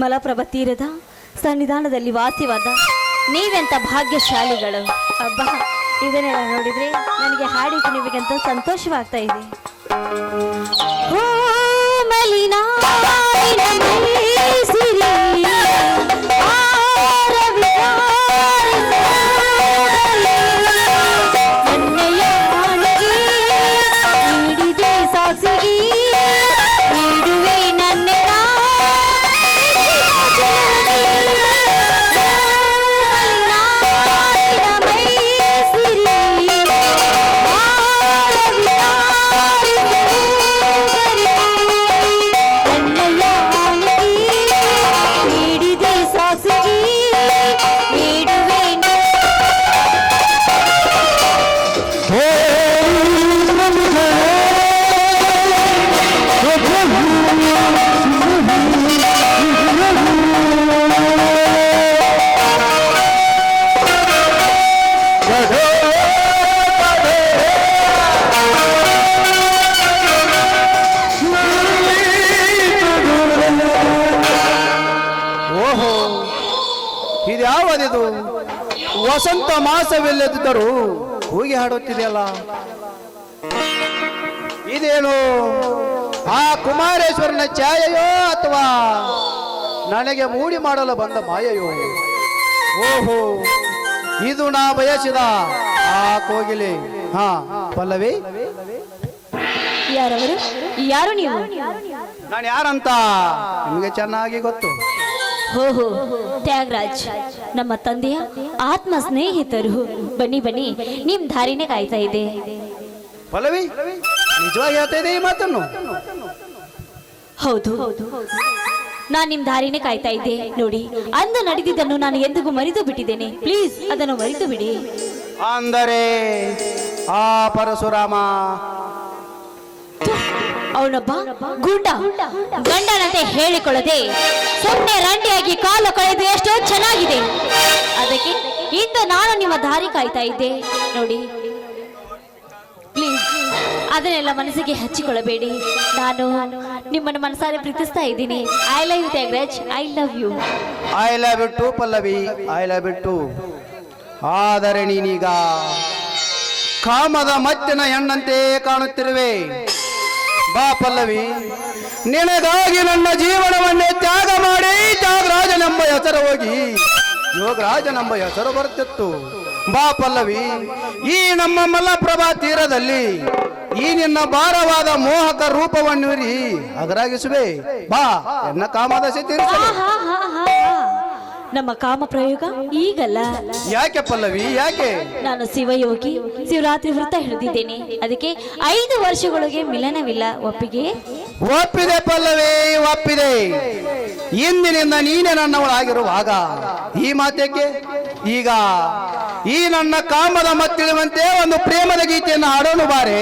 ಮಲಪ್ರಭಾ ತೀರದ ಸನ್ನಿಧಾನದಲ್ಲಿ ವಾಸಿವಾದ ನೀವೆಂತ ಭಾಗ್ಯಶಾಲಿಗಳು. ಅಬ್ಬಾ, ಇದನ್ನೆಲ್ಲ ನೋಡಿದ್ರೆ ನನಗೆ ಹಾಡಿ ಕುಣಿಬೇಕಂತ ಸಂತೋಷವಾಗ್ತಾ ಇದೆ. ಓ ಮಲಿನಾ ಇದ್ಯಾವದಿದು? ವಸಂತ ಮಾಸವಿಲ್ಲದಿದ್ದರೂ ಕೂಗಿ ಹಾಡುತ್ತಿದೆಯಲ್ಲ, ಇದೇನು ಆ ಕುಮಾರೇಶ್ವರನ ಛಾಯೆಯೋ ಅಥವಾ ನನಗೆ ಮೂಡಿ ಮಾಡಲು ಬಂದ ಮಾಯೆಯೋ? ಓಹೋ, ಇದು ನಾ ಬಯಸಿದ ಆ ಕೋಗಿಲೆ. ಹಾ ಪಲ್ಲವಿ, ಯಾರವರು? ಯಾರು ನೀವು? ನಾನು ಯಾರಂತ ನಿಮಗೆ ಚೆನ್ನಾಗಿ ಗೊತ್ತು. ಓಹೋ, ತ್ಯಾಗರಾಜ್, ನಮ್ಮ ತಂದೆಯ ಆತ್ಮ ಸ್ನೇಹಿತರು. ಬನ್ನಿ ಬನ್ನಿ, ನಿಮ್ ದಾರಿನೇ ಕಾಯ್ತಾ ಇದೆ. ಪಲ್ಲವಿ, ನಿಜವಾಗಿ ಹೇಳ್ತಾ ಇದೆ ಈ ಮಾತನ್ನು? ಹೌದು, ನಾನ್ ನಿಮ್ ದಾರಿನೇ ಕಾಯ್ತಾ ಇದ್ದೆ. ನೋಡಿ, ಅಂದು ನಡೆದಿದ್ದನ್ನು ನಾನು ಎಂದಿಗೂ ಮರೆತು ಬಿಟ್ಟಿದ್ದೇನೆ. ಪ್ಲೀಸ್ ಅದನ್ನು ಮರೆತು ಬಿಡಿ. ಅಂದರೆ ಆ ಪರಶುರಾಮ ಅವನೊಬ್ಬ ಗಂಡನಂತೆ ಹೇಳಿಕೊಳ್ಳದೆ ಸುಮ್ಮನೆ ರಂಡಿಯಾಗಿ ಕಾಲು ಕಳೆದು ಎಷ್ಟೋ ಚೆನ್ನಾಗಿದೆ. ಅದಕ್ಕೆ ಇಂದು ನಾನು ನಿಮ್ಮ ದಾರಿ ಕಾಯ್ತಾ ಇದ್ದೆ. ನೋಡಿ, ಪ್ಲೀಸ್ ಅದನ್ನೆಲ್ಲ ಮನಸ್ಸಿಗೆ ಹಚ್ಚಿಕೊಳ್ಳಬೇಡಿ. ನಾನು ನಿಮ್ಮನ್ನು ಮನಸಾರೆ ಪ್ರೀತಿಸ್ತಾ ಇದ್ದೀನಿ. I love you Tyagaraj, I love you. I love you too Pallavi, I love you too. ಆದರೆ ನೀನೀಗ ಕಾಮದ ಮತ್ತಿನ ಹೆಣ್ಣಂತೆ ಕಾಣುತ್ತಿರುವೆ. ಬಾ ಪಲ್ಲವಿ, ನಿನಗಾಗಿ ನನ್ನ ಜೀವನವನ್ನೇ ತ್ಯಾಗ ಮಾಡಿ ತ್ಯಾಗರಾಜನೆಂಬ ಹೆಸರು ಹೋಗಿ ಯೋಗರಾಜನೆಂಬ ಹೆಸರು ಬರುತ್ತಿತ್ತು. ಬಾ ಪಲ್ಲವಿ, ಈ ನಮ್ಮ ಮಲಪ್ರಭಾ ತೀರದಲ್ಲಿ ಈ ನಿನ್ನ ಭಾರವಾದ ಮೋಹಕ ರೂಪವನ್ನು ಅಗರಾಗಿಸುವೆ. ಬಾ, ಎನ್ನ ಕಾಮದ ತೀರಿಸಲು. ನಮ್ಮ ಕಾಮ ಪ್ರಯೋಗ ಈಗಲ್ಲ. ಯಾಕೆ ಪಲ್ಲವಿ, ಯಾಕೆ? ನಾನು ಶಿವಯೋಗಿ, ಶಿವರಾತ್ರಿ ವೃತ್ತ ಹಿಡಿದಿದ್ದೇನೆ. ಅದಕ್ಕೆ 5 ವರ್ಷಗಳಿಗೆ ಮಿಲನವಿಲ್ಲ. ಒಪ್ಪಿಗೆ? ಒಪ್ಪಿದೆ ಪಲ್ಲವಿ, ಒಪ್ಪಿದೆ. ಇಂದಿನಿಂದ ನೀನೇ ನನ್ನವಳಾಗಿರುವಾಗ ಈ ಮಾತೇಕೆ? ಈಗ ಈ ನನ್ನ ಕಾಮದ ಮತ್ತಿಳುವಂತೆ ಒಂದು ಪ್ರೇಮದ ಗೀತೆಯನ್ನು ಹಾಡೋನು ಬಾರೆ.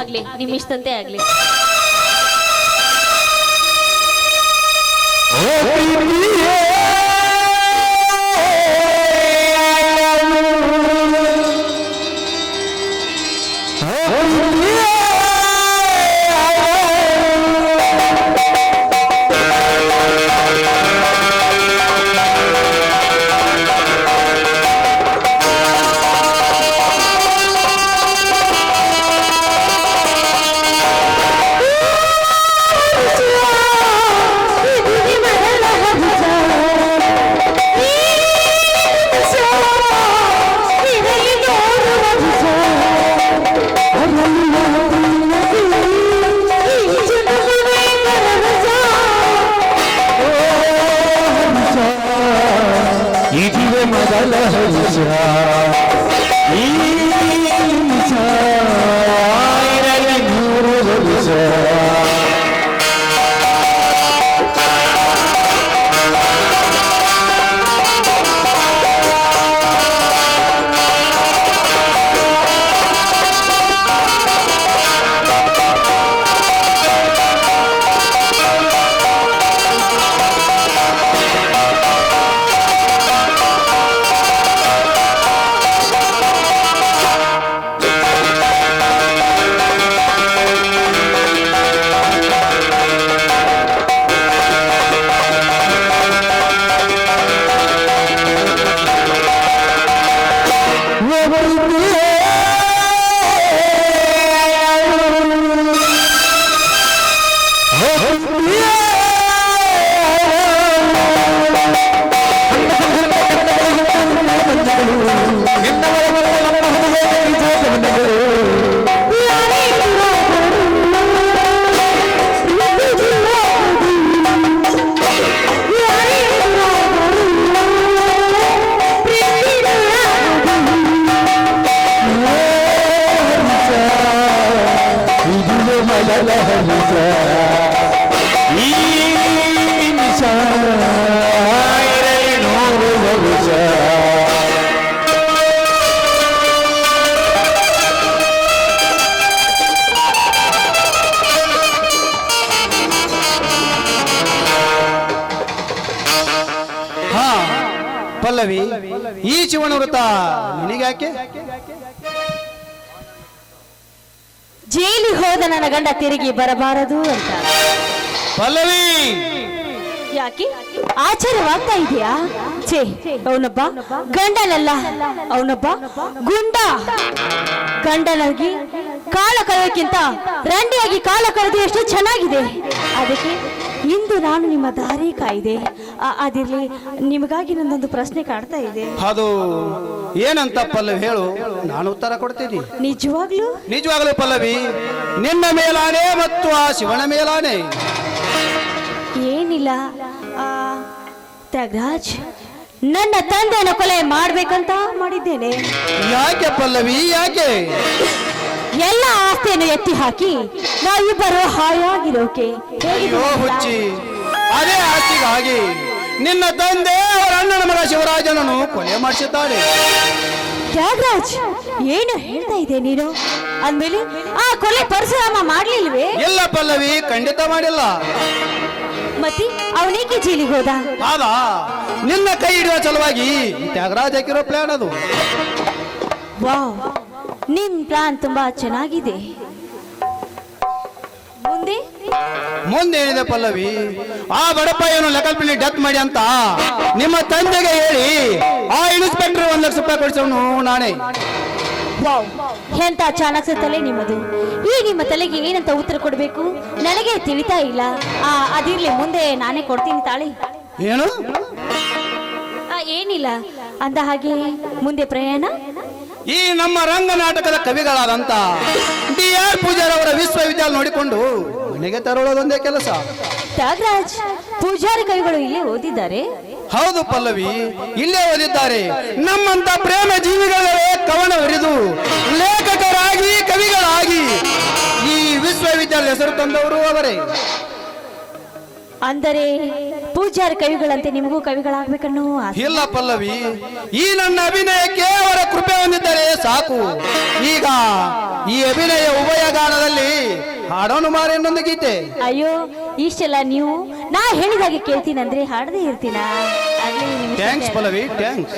ಆಗ್ಲಿ, ನಿಮ್ಮಿಷ್ಟಂತೆ ಆಗ್ಲಿ. ಹಾ ಪಲ್ಲವಿ, ಈ ಶಿವನ ವೃತ್ತ ನಿನಗ್ಯಾಕೆ? ಜೈಲಿಗೆ ಹೋದ ನನ್ನ ಗಂಡ ತಿರುಗಿ ಬರಬಾರದು ಅಂತ. ಪಲ್ಲವಿ, ಯಾಕೆ ಆಚಾರವಾಗ್ತಾ ಇದೆಯಾ? ಛೇ, ಅವನೊಬ್ಬ ಗಂಡನಲ್ಲ, ಅವನೊಬ್ಬ ಗುಂಡ. ಗಂಡನಾಗಿ ಕಾಲ ಕಳೆಯೋಕ್ಕಿಂತ ರಂಡಿಯಾಗಿ ಕಾಲ ಕಳೆದು ಎಷ್ಟು ಚೆನ್ನಾಗಿದೆ. ಅದಕ್ಕೆ ಇಂದು ನಾನು ನಿಮ್ಮ ದಾರಿ ಕಾಯ್ದೆ. ಅದಿರ್ಲಿ, ನಿಮಗಾಗಿ ನನ್ನೊಂದು ಪ್ರಶ್ನೆ ಕಾಡ್ತಾ ಇದೆ. ಅದು ಏನಂತ ಪಲ್ಲವಿ ಹೇಳು, ನಾನು ಉತ್ತರ ಕೊಡ್ತೀನಿ. ನಿಜವಾಗ್ಲೂ? ನಿಜವಾಗ್ಲೂ ಪಲ್ಲವಿ, ನಿನ್ನ ಮೇಲಾನೆ ಮತ್ತು ಆ ಶಿವನ ಮೇಲಾನೆ. ಏನಿಲ್ಲ, ತ್ಯಾಗರಾಜ್, ನನ್ನ ತಂದೆಯನ್ನು ಕೊಲೆ ಮಾಡ್ಬೇಕಂತ ಮಾಡಿದ್ದೇನೆ. ಯಾಕೆ ಪಲ್ಲವಿ, ಯಾಕೆ? ಎಲ್ಲ ಆಸ್ತಿಯನ್ನು ಎತ್ತಿ ಹಾಕಿ ನಾವಿಬ್ಬರು ಹಾಯಾಗಿರೋಕೆ. ಅಯ್ಯೋ ಹುಚ್ಚಿ, ಅದೇ ಆಸ್ತಿಗಾಗಿ ನಿನ್ನ ತಂದೆ ಅವರ ಅಣ್ಣನ ಮಗ ಶಿವರಾಜನನ್ನು ಕೊಲೆ ಮಾಡಿಸಿದ್ದಾನೆ. ತ್ಯಾಗರಾಜ್, ಏನು ಹೇಳ್ತಾ ಇದೆ ನೀನು? ಅಂದ್ಮೇಲೆ ಆ ಕೊಲೆ ಪರಶುರಾಮ ಮಾಡ್ಲಿಲ್ವೇ? ಇಲ್ಲ ಪಲ್ಲವಿ, ಖಂಡಿತ ಮಾಡಿಲ್ಲ. ಮತ್ತೆ ಅವನೇಕೆ ಜೈಲಿಗೆ ಹೋದ? ಆಗ ನಿನ್ನ ಕೈ ಹಿಡಿಯುವ ಸಲುವಾಗಿ ತ್ಯಾಗರಾಜ್ ಹಾಕಿರೋ ಪ್ಲಾನ್ ಅದು. ವಾವ್, ನಿಮ್ ಪ್ಲಾನ್ ತುಂಬಾ ಚೆನ್ನಾಗಿದೆ. ಮುಂದೆ ಮುಂದೇನಿದೆ ಪಲ್ಲವಿ, ಆ ಬಡಪಾಯಿಯನ್ನು ಲೆಕ್ಕಲ್ಪಿನಿ ಡೆತ್ ಮಾಡಿ ಅಂತ ನಿಮ್ಮ ತಂದೆಗೆ ಹೇಳಿ ಆ ಇನ್ಸ್ಪೆಕ್ಟರ್ 1 ಲಕ್ಷ ರೂಪಾಯಿ ಕೊಡಿಸೋನು ನಾನೇ. ವಾವ್, ಎಂತ ಚಾಣಕ್ಯ ತಲೆ ನಿಮ್ಮದು. ಈ ನಿಮ್ಮ ತಲೆಗೆ ಏನಂತ ಉತ್ತರ ಕೊಡ್ಬೇಕು ನನಗೆ ತಿಳಿತಾ ಇಲ್ಲ. ಅದಿರ್ಲಿ, ಮುಂದೆ ನಾನೇ ಕೊಡ್ತೀನಿ ತಾಳಿ. ಏನು? ಏನಿಲ್ಲ, ಅಂದ ಹಾಗೆ ಮುಂದೆ ಪ್ರಯಾಣ. ಈ ನಮ್ಮ ರಂಗ ನಾಟಕದ ಕವಿಗಳಾದಂತ DR ಪೂಜಾರ್ ಅವರ ವಿಶ್ವವಿದ್ಯಾಲಯ ನೋಡಿಕೊಂಡು ಮನೆಗೆ ತರೋದೊಂದೇ ಕೆಲಸ. ತ್ಯಾಗರಾಜ್, ಪೂಜಾರಿ ಕವಿಗಳು ಇಲ್ಲಿ ಓದಿದ್ದಾರೆ? ಹೌದು ಪಲ್ಲವಿ, ಇಲ್ಲೇ ಓದಿದ್ದಾರೆ. ನಮ್ಮಂತ ಪ್ರೇಮ ಜೀವಿಗಳೇ ಕವನ ಬರೆದು ಲೇಖಕರಾಗಿ ಕವಿಗಳಾಗಿ ಈ ವಿಶ್ವವಿದ್ಯಾಲಯ ಹೆಸರು ತಂದವರು ಅವರೇ. ಅಂದರೆ ಪೂಜಾರಿ ಕವಿಗಳಂತೆ ನಿಮಗೂ ಕವಿಗಳಾಗ್ಬೇಕನ್ನೋ ಆಸೆ? ಇಲ್ಲ ಪಲ್ಲವಿ, ಈ ನನ್ನ ಅಭಿನಯಕ್ಕೆ ಅವರ ಕೃಪೆ ಹೊಂದಿದ್ದರೆ ಸಾಕು. ಈಗ ಈ ಅಭಿನಯ ಉಭಯಗಾನದಲ್ಲಿ ಹಾಡೋನು ಮಾರೆ ಇನ್ನೊಂದು ಗೀತೆ. ಅಯ್ಯೋ, ಇಷ್ಟೆಲ್ಲ ನೀವು ನಾ ಹೇಳಿದಾಗೆ ಕೇಳ್ತೀನಂದ್ರೆ ಹಾಡದೇ ಇರ್ತೀನ. Thanks Pallavi, thanks.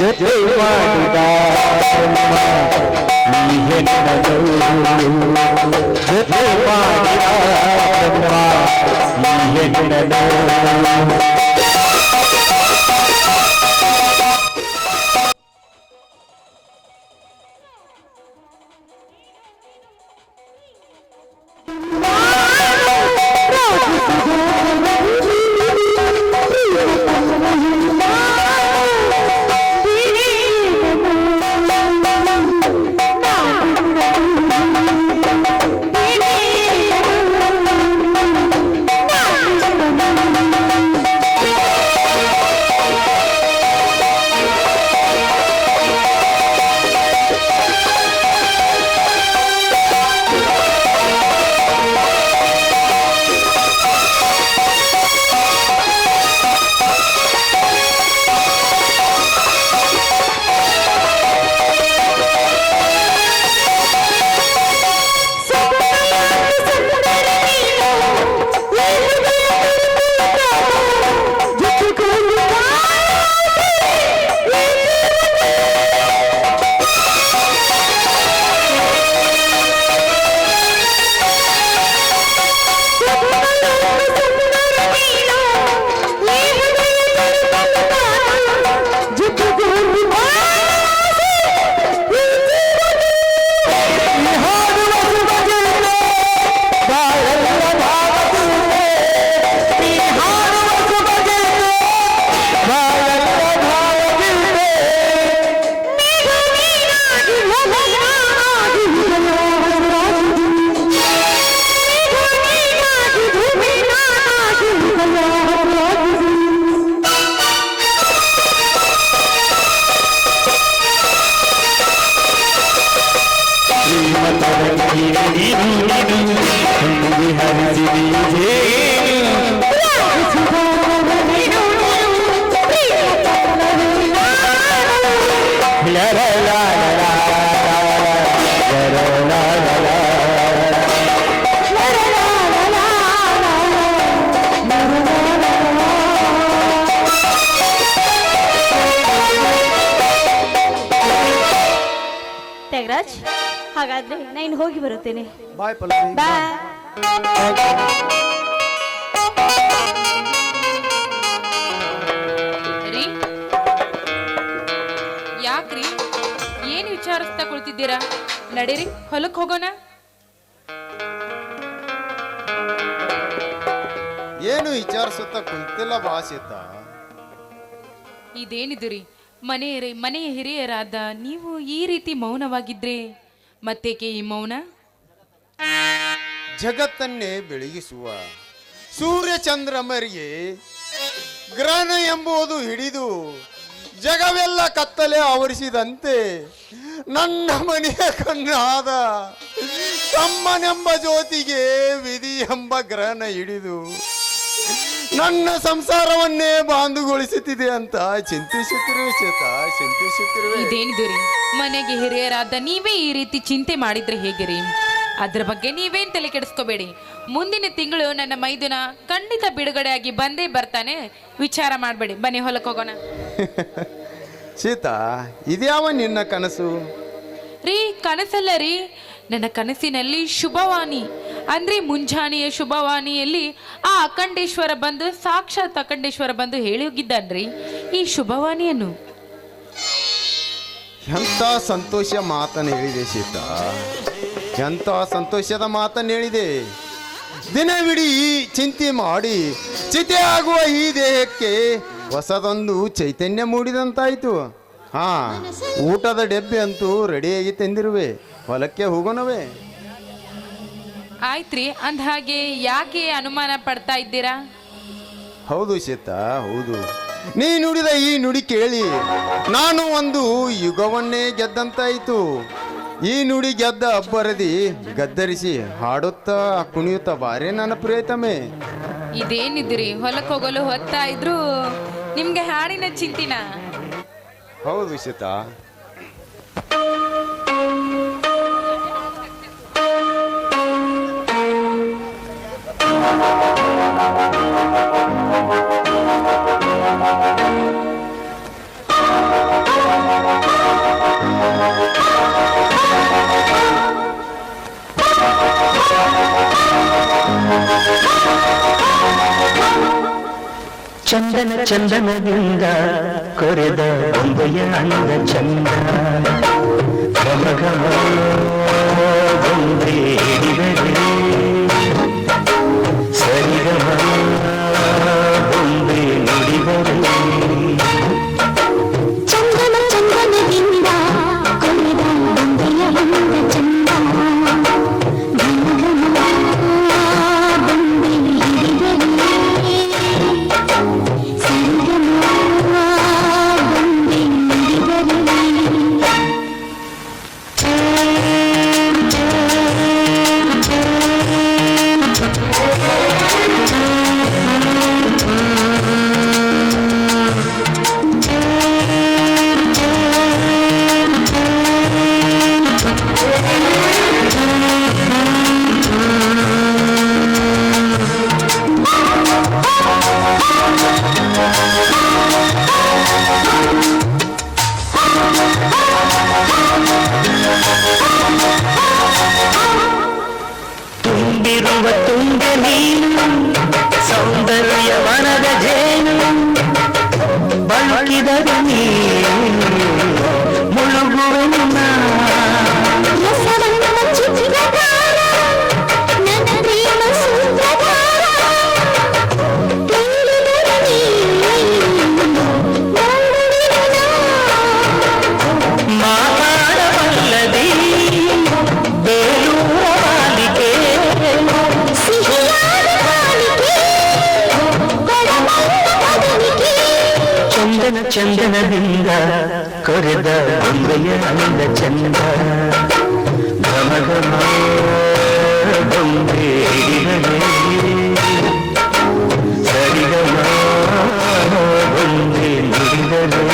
ಜೊತೆ ಮಾಡಿದ ಜೊತೆ ತ್ಯಾಗರಾಜ್, ಹಾಗಾದ್ರೆ ನಾನು ಹೋಗಿ ಬರುತ್ತೇನೆ. ಬಾಯ್ ಪಲ್ಲವಿ. ಬಾಯ್. ರೀ, ಯಾಕ್ರಿ ಏನ್ ವಿಚಾರಿಸ್ತಾ ಕುಳಿತಿದ್ದೀರಾ? ನಡೀರಿ, ಹೊಲಕ್ ಹೋಗೋಣ. ಏನು ವಿಚಾರಿಸುತ್ತಾ ಕುಂತಿಲ್ಲ ಭಾಷಿತ. ಇದೇನಿದು ರೀ, ಮನೆಯ ಹಿರಿಯರಾದ ನೀವು ಈ ರೀತಿ ಮೌನವಾಗಿದ್ರೆ ಮತ್ತೇಕೆ ಈ ಮೌನ? ಜಗತ್ತನ್ನೇ ಬೆಳಗಿಸುವ ಸೂರ್ಯ ಚಂದ್ರಮರಿಗೆ ಗ್ರಹಣ ಎಂಬುದು ಹಿಡಿದು ಜಗವೆಲ್ಲ ಕತ್ತಲೆ ಆವರಿಸಿದಂತೆ ನನ್ನ ಮನೆಯ ಕಣ್ಣಾದ ತಮ್ಮನೆಂಬ ಜ್ಯೋತಿಗೆ ವಿಧಿ ಎಂಬ ಗ್ರಹಣ ಹಿಡಿದು ನನ್ನ ಸಂಸಾರವನ್ನೇ ಬಾಂಧುಗೊಳಿಸುತ್ತಿದೆ ಅಂತ ಚಿಂತಿಸುತ್ತಿರುವೆ ಚೇತ, ಚಿಂತಿಸುತ್ತಿರುವೆ. ಇದೇನಿದು ರೀ, ಮನೆಗೆ ಹಿರಿಯರಾದ ನೀವೇ ಈ ರೀತಿ ಚಿಂತೆ ಮಾಡಿದ್ರೆ ಹೇಗೆ ರೀ? ಅದ್ರ ಬಗ್ಗೆ ನೀವೇನ್ ತಲೆ ಕೆಡಿಸ್ಕೋಬೇಡಿ. ಮುಂದಿನ ತಿಂಗಳು ನನ್ನ ಮೈದುನ ಖಂಡಿತ ಬಿಡುಗಡೆಯಾಗಿ ಬಂದೇ ಬರ್ತಾನೆ, ವಿಚಾರ ಮಾಡಬೇಡಿ. ಬನ್ನಿ ಹೊಲಕ್ಕೆ ಹೋಗೋಣ. ಸೀತಾ, ಇದ್ಯಾವ ನಿನ್ನ ಕನಸು? ರೀ, ಕನಸಲ್ಲ ರೀ, ನನ್ನ ಕನಸಿನಲ್ಲಿ ಶುಭವಾಣಿ ಅಂದ್ರೆ ಮುಂಜಾನೆಯ ಶುಭವಾಣಿಯಲ್ಲಿ ಆ ಅಖಂಡೇಶ್ವರ ಬಂದು, ಸಾಕ್ಷಾತ್ ಅಖಂಡೇಶ್ವರ ಬಂದು ಹೇಳಿ ಹೋಗಿದ್ದಾನ್ರಿ ಈ ಶುಭವಾಣಿಯನ್ನು. ಎಂಥ ಸಂತೋಷ ಮಾತನ್ನು ಹೇಳಿದೆ ಸೀತಾ, ಎಂಥ ಸಂತೋಷದ ಮಾತನ್ನು ಹೇಳಿದೆ. ದಿನವಿಡೀ ಚಿಂತೆ ಮಾಡಿ ಚಿತೆ ಆಗುವ ಈ ದೇಹಕ್ಕೆ ಹೊಸದೊಂದು ಚೈತನ್ಯ ಮೂಡಿದಂತಾಯಿತು. ಹಾ, ಊಟದ ಡಬ್ಬೆ ಅಂತೂ ರೆಡಿಯಾಗಿ ತಂದಿರುವೆ, ಹೊಲಕ್ಕೆ ಹೋಗೋಣವೇ? ಆಯ್ತ್ರಿ, ಅಂದ ಹಾಗೆ ಯಾಕೆ ಅನುಮಾನ ಪಡ್ತಾ ಇದ್ದೀರಾ? ಹೌದು ಸೀತಾ, ಹೌದು. ನೀ ನುಡಿದ ಈ ನುಡಿ ಕೇಳಿ ನಾನು ಒಂದು ಯುಗವನ್ನೇ ಗೆದ್ದಂತಾಯಿತು. ಈ ನುಡಿ ಗೆದ್ದ ಅಬ್ಬರದಿ ಗದ್ದರಿಸಿ ಹಾಡುತ್ತಾ ಕುಣಿಯುತ್ತಾ ಬಾರೇ ನನ್ನ ಪ್ರಿಯತಮೆ. ಇದೇನಿದ್ರಿ, ಹೊಲಕ್ಕೆ ಹೋಗಲು ಹೊತ್ತಾ ಇದ್ರು ನಿಮ್ಗೆ ಹಾಡಿನ ಚಿಂತಿನ? ಹೌದು ಸೀತಾ. ಚಂದನ ಚಂದನದಿಂದ ಕೊರೆದ ಬೊಂಬೆಯ ಅಂದ ಚಂದ ಘಮ ಘಮ ಬೊಂಬೆ ಹಿಡಿದರೆ ಸರಿಗಮ ಬೊಂಬೆ ನುಡಿದರೆ ಚಂದನ ಚಂದನದಿಂದ ಕೊರೆದ ಬೊಂಬೆಯ ಅಂದ ಚಂದ ಘಮ ಘಮ ಬೊಂಬೆ ಹಿಡಿದರೆ ತುಂಬಿರುವ ತುಂಗ ನೀನು ಸೌಂದರ್ಯ ವನದ ಜೇನು ಬಳುಕಿದರೆ ನೀನು ಮುಳುಗುವೆನು ರಸವನ್ನ ಚಿತ್ರಕಾರ ನನ್ನ ಪ್ರೇಮ ಸೂತ್ರಧಾರ ತಿಳಿದರೆ ನೀನು ಮಾತಾಡಬಲ್ಲದಿ ಬೇಲೂರ ಮಾಲಿಕೆ ಸಿಹಿಯಾದ ಕಾಲಿಕೆ ಬಡಮಲ್ಲ ಬದನಿಕೆ ಚಂದನ ಚಂದನದಿಂದ ಕೊರೆದ ಬೊಂಬೆಯ ಅಂದ ಚಂದ ಘಮ ಮಗನ ಬೊಂಬೆ ಹಿಡಿದರೆ ಸರಿಗಮ ಬೊಂಬೆ ನುಡಿದರೆ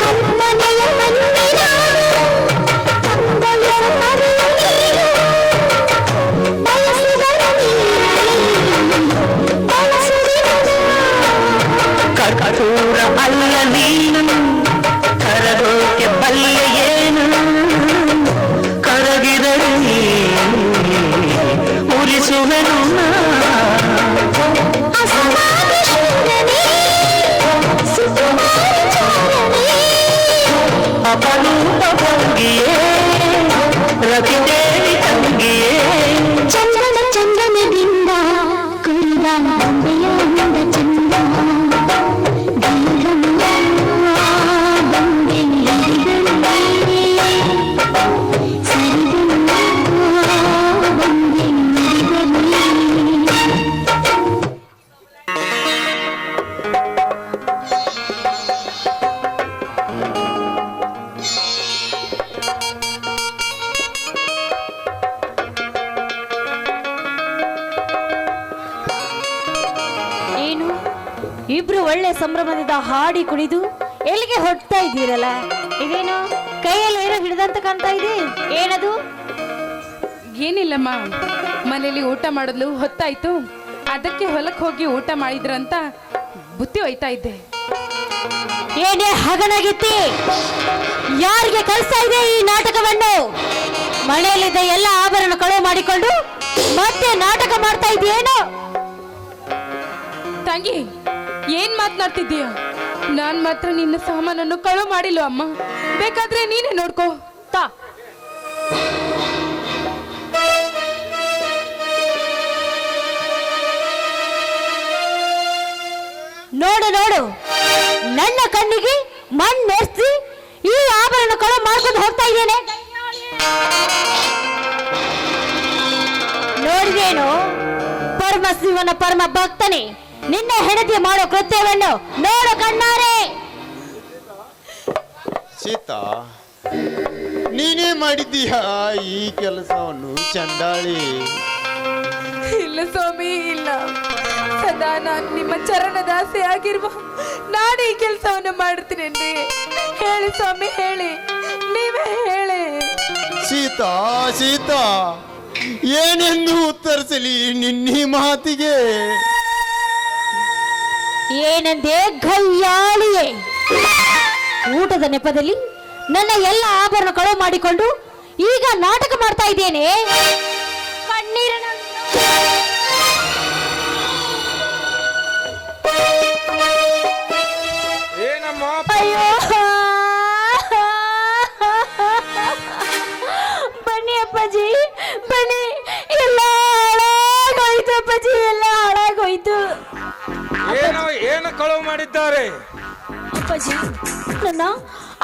ಕಮ್ಮನೆಯ ಮಂದಿರ ಕಂಬಳ ಮರೆಯಲಿ ಬಯಸಿದರ ಕರ್ಪೂರ ಅಲ್ಲ ನೀನು ಕರಗೋಕೆ ಬಲ್ಲೆ ಏನು ಕರಗಿದರೆ ಉರಿಸುವೆನು ಅಸಮಾನ ಶೂರನೇ ಸುಕುಮಾರ ಚಾರನೇ ಅಪರೂಪ ಭಂಗಿಯೇ ರವಿದೇವಿ ತಂಗಿಯೇ ಚಂದನದಿಂದ ಕುರಿದ ಬೊಂಬೆಯ ಅಂದ ಚಂದ ದೀರ್ಘಮ ಬೊಂಬೆ ಹಿಡಿದಳು ಸರಿಗಮ ಬೊಂಬೆ ಹಿಡಿದಳು ಏನು ಇಬ್ರು ಒಳ್ಳೆ ಸಂಭ್ರಮದಿಂದ ಹಾಡಿ ಕುಣಿದು ಎಲ್ಲಿಗೆ ಹೊರಡ್ತಾ ಇದ್ದೀರಲ್ಲ? ಇದೇನು ಕೈಯಲ್ಲಿ ಏನೋ ಹಿಡಿದಂತ ಕಾಣ್ತಾ ಇದೆ, ಏನದು? ಏನಿಲ್ಲಮ್ಮ, ಮನೇಲಿ ಊಟ ಮಾಡಲು ಹೊತ್ತಾಯ್ತು, ಅದಕ್ಕೆ ಹೊಲಕ್ಕೆ ಹೋಗಿ ಊಟ ಮಾಡಿದ್ರಂತ ಬುತ್ತಿ ಒಯ್ತಾ ಇದ್ದೆ. ಏನೇ ಹಗನಾಗಿತ್ತಿ, ಯಾರಿಗೆ ಕಲಿಸ್ತಾ ಇದೆ ಈ ನಾಟಕವನ್ನು? ಮನೆಯಲ್ಲಿದ್ದ ಎಲ್ಲ ಆಭರಣ ಕಳುವು ಮಾಡಿಕೊಂಡು ಮತ್ತೆ ನಾಟಕ ಮಾಡ್ತಾ ಇದೆಯೇನೋ? ತಂಗಿ, ಏನ್ ಮಾತನಾಡ್ತಿದ್ದೀಯ? ನಾನ್ ಮಾತ್ರ ನಿನ್ನ ಸಾಮಾನನ್ನು ಕಳುವು ಮಾಡಿಲ್ಲ ಅಮ್ಮ, ಬೇಕಾದ್ರೆ ನೀನೇ ನೋಡ್ಕೋ. ತಾ ನೋಡು ನೋಡು, ನನ್ನ ಕಣ್ಣಿಗೆ ಮಣ್ಣೆರ್ಸಿ ಈ ಆಭರಣ ಕಳುವು ಮಾಡ್ಕೊಂಡು ಹೋಗ್ತಾ ಇದ್ದೇನೆ. ನೋಡಿದೇನು ಪರಮಶಿವನ ಪರಮ ಭಕ್ತನೇ, ನಿನ್ನ ಹೆಂಡತಿ ಮಾಡೋ ಕೃತ್ಯವನ್ನು ನೋಡು ಕಣ್ಣಾರೆ. ಸೀತಾ, ನೀನೇ ಮಾಡಿದ್ದೀಯಾ ಈ ಕೆಲಸವನ್ನು ಚಂಡಾಳಿ? ಇಲ್ಲ ಸ್ವಾಮಿ, ಇಲ್ಲ. ಸದಾ ನಾನು ನಿಮ್ಮ ಚರಣದಾಸೆ ಆಗಿರುವ ನಾನು ಈ ಕೆಲಸವನ್ನು ಮಾಡ್ತೀನೇನ್ರಿ? ಹೇಳಿ ಸ್ವಾಮಿ, ಹೇಳಿ, ನೀವೇ ಹೇಳಿ. ಸೀತಾ ಸೀತಾ, ಏನೆಂದು ಉತ್ತರಿಸಲಿ ನಿನ್ನೀ ಮಾತಿಗೆ? ಏನಂದೆ ಗಯ್ಯಾಳಿಯೇ? ಊಟದ ನೆಪದಲ್ಲಿ ನನ್ನ ಎಲ್ಲ ಆಭರಣ ಕಳುವು ಮಾಡಿಕೊಂಡು ಈಗ ನಾಟಕ ಮಾಡ್ತಾ ಇದ್ದೇನೆ. ಕಣ್ಣೀರನ್ನು ಅಯ್ಯೋ, ಬನ್ನಿ ಅಪ್ಪಾಜಿ, ಬನ್ನಿ. ಎಲ್ಲ ಹಾಳಾಗೋಯ್ತು ಅಪ್ಪಾಜಿ, ಎಲ್ಲ ಹಾಳಾಗೋಯ್ತು. ಏನು ಕಳುವು ಮಾಡಿದ್ದಾರೆ? ಅಪ್ಪಾಜಿ, ನನ್ನ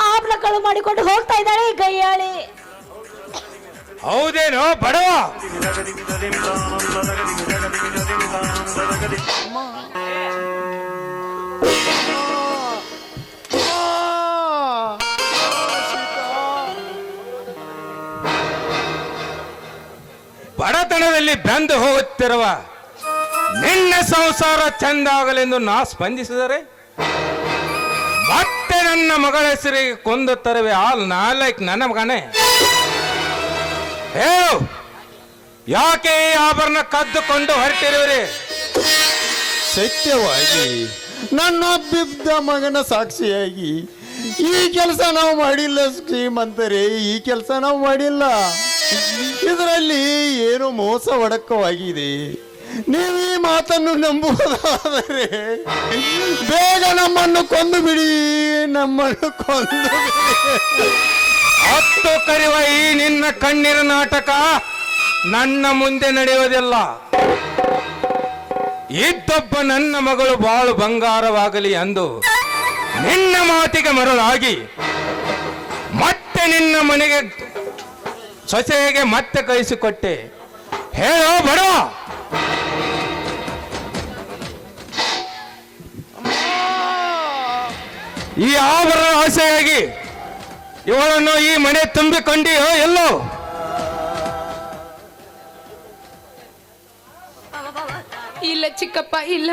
ಆಭರಣ ಕಳುವು ಮಾಡಿಕೊಂಡು ಹೋಗ್ತಾ ಇದ್ದಾಳೆ ಈ ಗಯ್ಯಾಳಿ. ಹೌದೇನೋ ಬಡವ? ಬಡತನದಲ್ಲಿ ಬೆಂದು ಹೋಗುತ್ತಿರುವ ನಿನ್ನ ಸಂಸಾರ ಚೆಂದಾಗಲೆಂದು ನಾ ಸ್ಪಂದಿಸಿದರೆ ಮತ್ತೆ ನನ್ನ ಮಗಳ ಹೆಸರಿಗೆ ಕೊಂದು ತರುವೆ. ಆಲ್ ನಾಲೈಕ್ ನನ್ನ ಮಗನೇ. ಹೇಳು, ಯಾಕೆ ಈ ಆಭರಣ ಕದ್ದುಕೊಂಡು ಹೊರಟಿರುವಿರಿ? ಸತ್ಯವಾಗಿ ನನ್ನ ಬಿದ್ದ ಮಗನ ಸಾಕ್ಷಿಯಾಗಿ ಈ ಕೆಲಸ ನಾವು ಮಾಡಿಲ್ಲ ಶ್ರೀಮಂತರೇ, ಈ ಕೆಲಸ ನಾವು ಮಾಡಿಲ್ಲ. ಇದರಲ್ಲಿ ಏನೋ ಮೋಸ ಒಡಕವಾಗಿದೆ. ನೀವು ಈ ಮಾತನ್ನು ನಂಬುವುದಾದರೆ ಬೇಗ ನಮ್ಮನ್ನು ಕೊಂದು ಬಿಡಿ, ನಮ್ಮನ್ನು ಕೊಂದು ಬಿಡಿ. ಹತ್ತು ಕರೆಯುವ ಈ ನಿನ್ನ ಕಣ್ಣೀರ ನಾಟಕ ನನ್ನ ಮುಂದೆ ನಡೆಯುವುದಿಲ್ಲ. ಇದ್ದೊಬ್ಬ ನನ್ನ ಮಗಳು ಬಾಳು ಬಂಗಾರವಾಗಲಿ ಎಂದು ನಿನ್ನ ಮಾತಿಗೆ ಮರಳಾಗಿ ಮತ್ತೆ ನಿನ್ನ ಮನೆಗೆ ಸೊಸೆಗೆ ಮತ್ತೆ ಕಳಿಸಿಕೊಟ್ಟೆ. ಹೇಳೋ ಬಡ, ಈ ಆಭರಣ ಆಸೆಯಾಗಿ ಇವಳನ್ನು ಈ ಮನೆ ತುಂಬಿಕೊಂಡಿಯೋ ಎಲ್ಲೋ? ಇಲ್ಲ ಚಿಕ್ಕಪ್ಪ, ಇಲ್ಲ.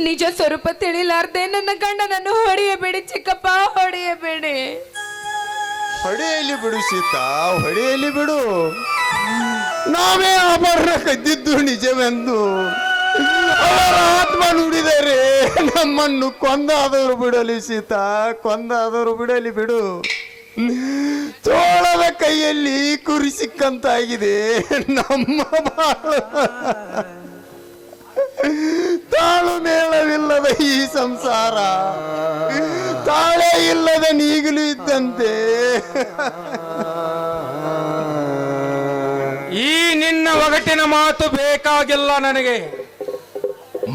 ನಿಜ ಸ್ವರೂಪ ತಿಳಿಲಾರ್ದೆ ನನ್ನ ಗಂಡನನ್ನು ಹೊಡೆಯಬೇಡಿ ಚಿಕ್ಕಪ್ಪ, ಹೊಡೆಯಬೇಡಿ. ಹೊಡೆಯಲಿ ಬಿಡು ಸೀತಾ, ಹೊಡೆಯಲಿ ಬಿಡು. ನಾವೇ ಆಭರಣ ಕದ್ದಿದ್ದು ನಿಜವೆಂದು ಅವರ ಆತ್ಮ ನುಡಿದರೆ ನಮ್ಮನ್ನು ಕೊಂದಾದರೂ ಬಿಡಲಿ ಸೀತಾ, ಕೊಂದಾದರೂ ಬಿಡಲಿ ಬಿಡು. ತೋಳದ ಕೈಯಲ್ಲಿ ಕುರಿ ಸಿಕ್ಕಂತಾಗಿದೆ ನಮ್ಮ ಬಾಳು. ತಾಳು ಮೇಳವಿಲ್ಲದ ಈ ಸಂಸಾರ, ತಾಳೆ ಇಲ್ಲದ ನೀಗಲು ಇದ್ದಂತೆ. ಈ ನಿನ್ನ ಒಗಟಿನ ಮಾತು ಬೇಕಾಗಿಲ್ಲ ನನಗೆ.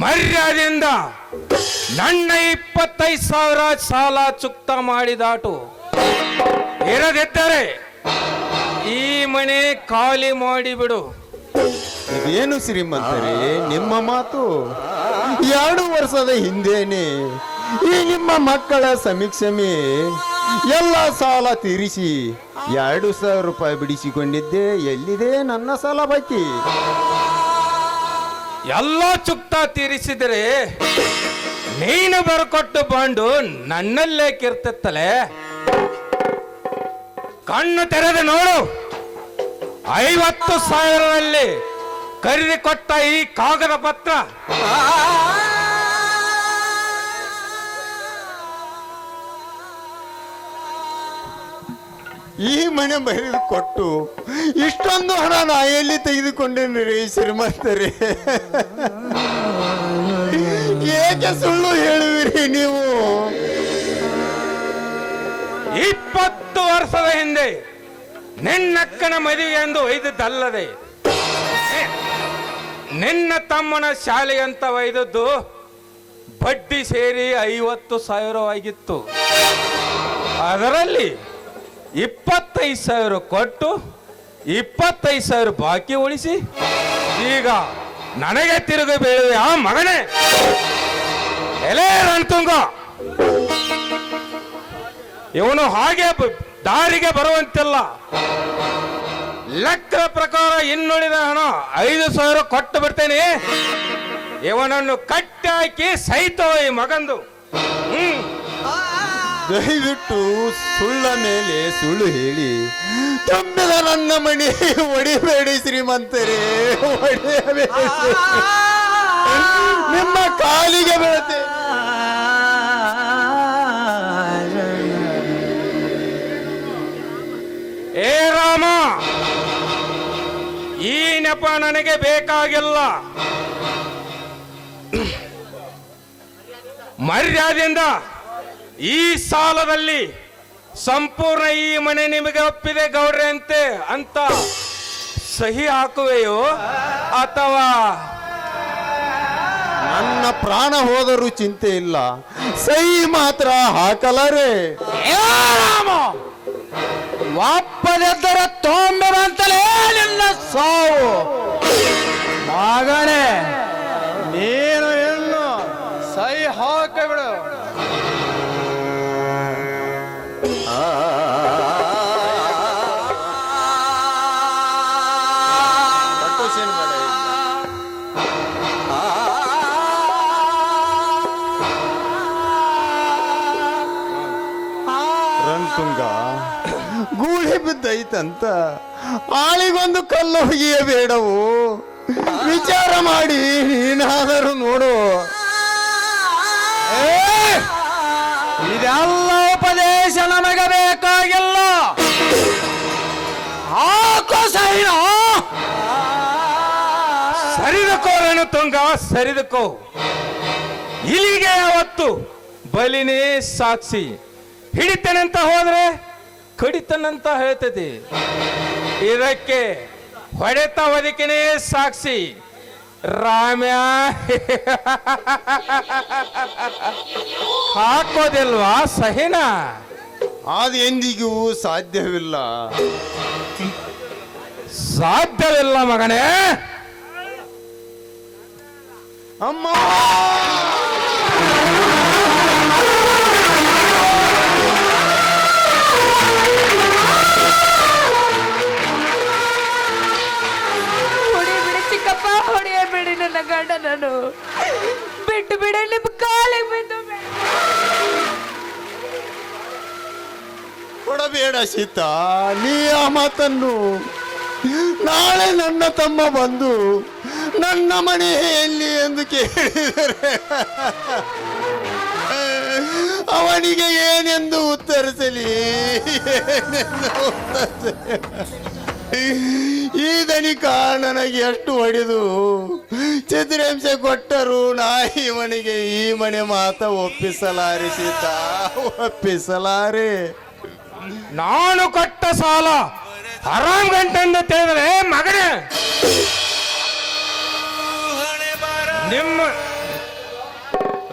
ಮರ್ಯಾದೆಯಿಂದ ನನ್ನ 25,000 ಸಾಲ ಚುಕ್ತ ಮಾಡಿದಾಟು. ಇರದಿದ್ದರೆ ಈ ಮನೆ ಖಾಲಿ ಮಾಡಿಬಿಡು. ಇದೇನು ಶ್ರೀಮಂತರೇ ನಿಮ್ಮ ಮಾತು? 2 ವರ್ಷದ ಹಿಂದೇನೆ ಈ ನಿಮ್ಮ ಮಕ್ಕಳ ಸಮೀಕ್ಷಮೆ ಎಲ್ಲ ಸಾಲ ತೀರಿಸಿ 2,000 ರೂಪಾಯಿ ಬಿಡಿಸಿಕೊಂಡಿದ್ದೆ. ಎಲ್ಲಿದೆ ನನ್ನ ಸಾಲ ಬಾಕಿ? ಎಲ್ಲ ಚುಕ್ತ ತೀರಿಸಿದರೆ ನೀನು ಬರ್ಕೊಟ್ಟು ಬಾಂಡು ನನ್ನಲ್ಲೇ ಕಿರ್ತತ್ತಲೆ. ಕಣ್ಣು ತೆರೆದು ನೋಡು, 50,000ರಲ್ಲಿ ಖರೀದಿ ಕೊಟ್ಟ ಈ ಕಾಗದ ಪತ್ರ ಈ ಮನೆ ಬರೆದು ಕೊಟ್ಟು ಇಷ್ಟೊಂದು ಹಣ ನಾ ಎಲ್ಲಿ ತೆಗೆದುಕೊಂಡೇನ್ರಿ ಶ್ರೀಮಂತರೇ? ಏಕೆ ಸುಳ್ಳು ಹೇಳುವಿರಿ ನೀವು? 20 ವರ್ಷದ ಹಿಂದೆ ನಿನ್ನಕ್ಕನ ಮದುವೆ ಎಂದು ಒಯ್ದದ್ದಲ್ಲದೆ ನಿನ್ನ ತಮ್ಮನ ಶಾಲೆಗಂತ ಒಯ್ದದ್ದು ಬಡ್ಡಿ ಸೇರಿ 50,000 ಆಗಿತ್ತು. ಅದರಲ್ಲಿ 25,000 ಕೊಟ್ಟು 25,000 ಬಾಕಿ ಉಳಿಸಿ ಈಗ ನನಗೆ ತಿರುಗಿ ಬೀಳುವೆ ಆ ಮಗನೇ. ಎಲೆ ರಣತುಂಗ, ಇವನು ಹಾಗೆ ದಾರಿಗೆ ಬರುವಂತಿಲ್ಲ. ಲೆಕ್ಕ ಪ್ರಕಾರ ಇನ್ನುಳಿದ ಹಣ 5,000 ಕೊಟ್ಟು ಬಿಡ್ತೇನೆ. ಇವನನ್ನು ಕಟ್ಟಿ ಹಾಕಿ ಸಹಿತ ಈ ಮಗಂದು. ದಯವಿಟ್ಟು ಸುಳ್ಳ ಮೇಲೆ ಸುಳ್ಳು ಹೇಳಿ ತುಂಬಿದ ನನ್ನ ಮನೆ ಹೊಡಿಬೇಡಿ ಶ್ರೀಮಂತರೇ, ಹೊಡೆಯಬೇಡಿ. ನಿಮ್ಮ ಕಾಲಿಗೆ ಬೀಳುತ್ತೆ. ಏ ರಾಮ, ಈ ನೆಪ ನನಗೆ ಬೇಕಾಗಿಲ್ಲ. ಮರ್ಯಾದೆಯಿಂದ ಈ ಸಾಲದಲ್ಲಿ ಸಂಪೂರ್ಣ ಈ ಮನೆ ನಿಮಗೆ ಒಪ್ಪಿದೆ ಗೌಡ್ರೆ ಅಂತ ಸಹಿ ಹಾಕುವೆಯೋ ಅಥವಾ ನನ್ನ ಪ್ರಾಣ ಹೋದರೂ ಚಿಂತೆ ಇಲ್ಲ, ಸಹಿ ಮಾತ್ರ ಹಾಕಲಾರೆ. ಒಪ್ಪದಿದ್ದರೆ ತೊಂಬರಂತಲೇ ನಿನ್ನ ಸಾವು. ಮಗನೇ, ನೀನು ಇನ್ನು ಸೈ ಹಾಕಿಬಿಡು. ರಣತುಂಗ ಗೂಳಿ ಬಿದ್ದೈತಂತ ಆಳಿಗೊಂದು ಕಲ್ಲು ಒಗೆಯಬೇಡವು. ವಿಚಾರ ಮಾಡಿ ನೀನಾದರೂ ನೋಡು. ಇದೆಲ್ಲ ಉಪದೇಶ ನಮಗೆ ಬೇಕಾಗಿಲ್ಲ. ಹಾಕೋ ಸೈನು. ಸರಿದಕೋ ರಣತುಂಗ, ಸರಿದಕೋ. ಇಲ್ಲಿಗೆ ಯಾವತ್ತು ಬಲಿನೇ ಸಾಕ್ಷಿ. ಹಿಡಿತೇನಂತ ಹೋದ್ರೆ ಕಡಿತನಂತ ಹೇಳ್ತದೆ. ಇದಕ್ಕೆ ಹೊಡೆತ ಒದಕಿನೇ ಸಾಕ್ಷಿ. ರಾಮ್ಯ ಹಾಕೋದಿಲ್ವಾ ಸಹಿನ? ಅದು ಎಂದಿಗೂ ಸಾಧ್ಯವಿಲ್ಲ. ಸಾಧ್ಯವಿಲ್ಲ ಮಗನೇ. ಅಮ್ಮ ಹೊಡಿಬೇಡಿ ಚಿಕ್ಕಪ್ಪ, ಹೊಡೆಯಬೇಡಿ ನನ್ನ ಗಂಡನನ್ನು. ಬಿಟ್ಟು ಬಿಡಿ, ನಿಮ್ಮ ಕಾಲಿಗೆ ಬಿದ್ದು ಬೇಡ. ಕೊಡಬೇಡ ಸೀತಾ, ನೀ ಆ ಮಾತನ್ನು. ನಾಳೆ ನನ್ನ ತಮ್ಮ ಬಂದು ನನ್ನ ಮನೆ ಎಲ್ಲಿ ಎಂದು ಕೇಳಿದರೆ ಅವನಿಗೆ ಏನೆಂದು ಉತ್ತರಿಸಲಿ? ಈ ದನಿಕ ನನಗೆ ಎಷ್ಟು ಹೊಡೆದು ಚಿತ್ರಹಿಂಸೆ ಕೊಟ್ಟರು ನಾ ಇವನಿಗೆ ಈ ಮನೆ ಮಾತ ಒಪ್ಪಿಸಲಾರೆ ಸೀತಾ, ಒಪ್ಪಿಸಲಾರೆ. ನಾನು ಕೊಟ್ಟ ಸಾಲ ಹರಾಮ್ ಗಂಟೆಂದು ತಿಳಿದರೆ ಮಗನೇ, ನಿಮ್ಮ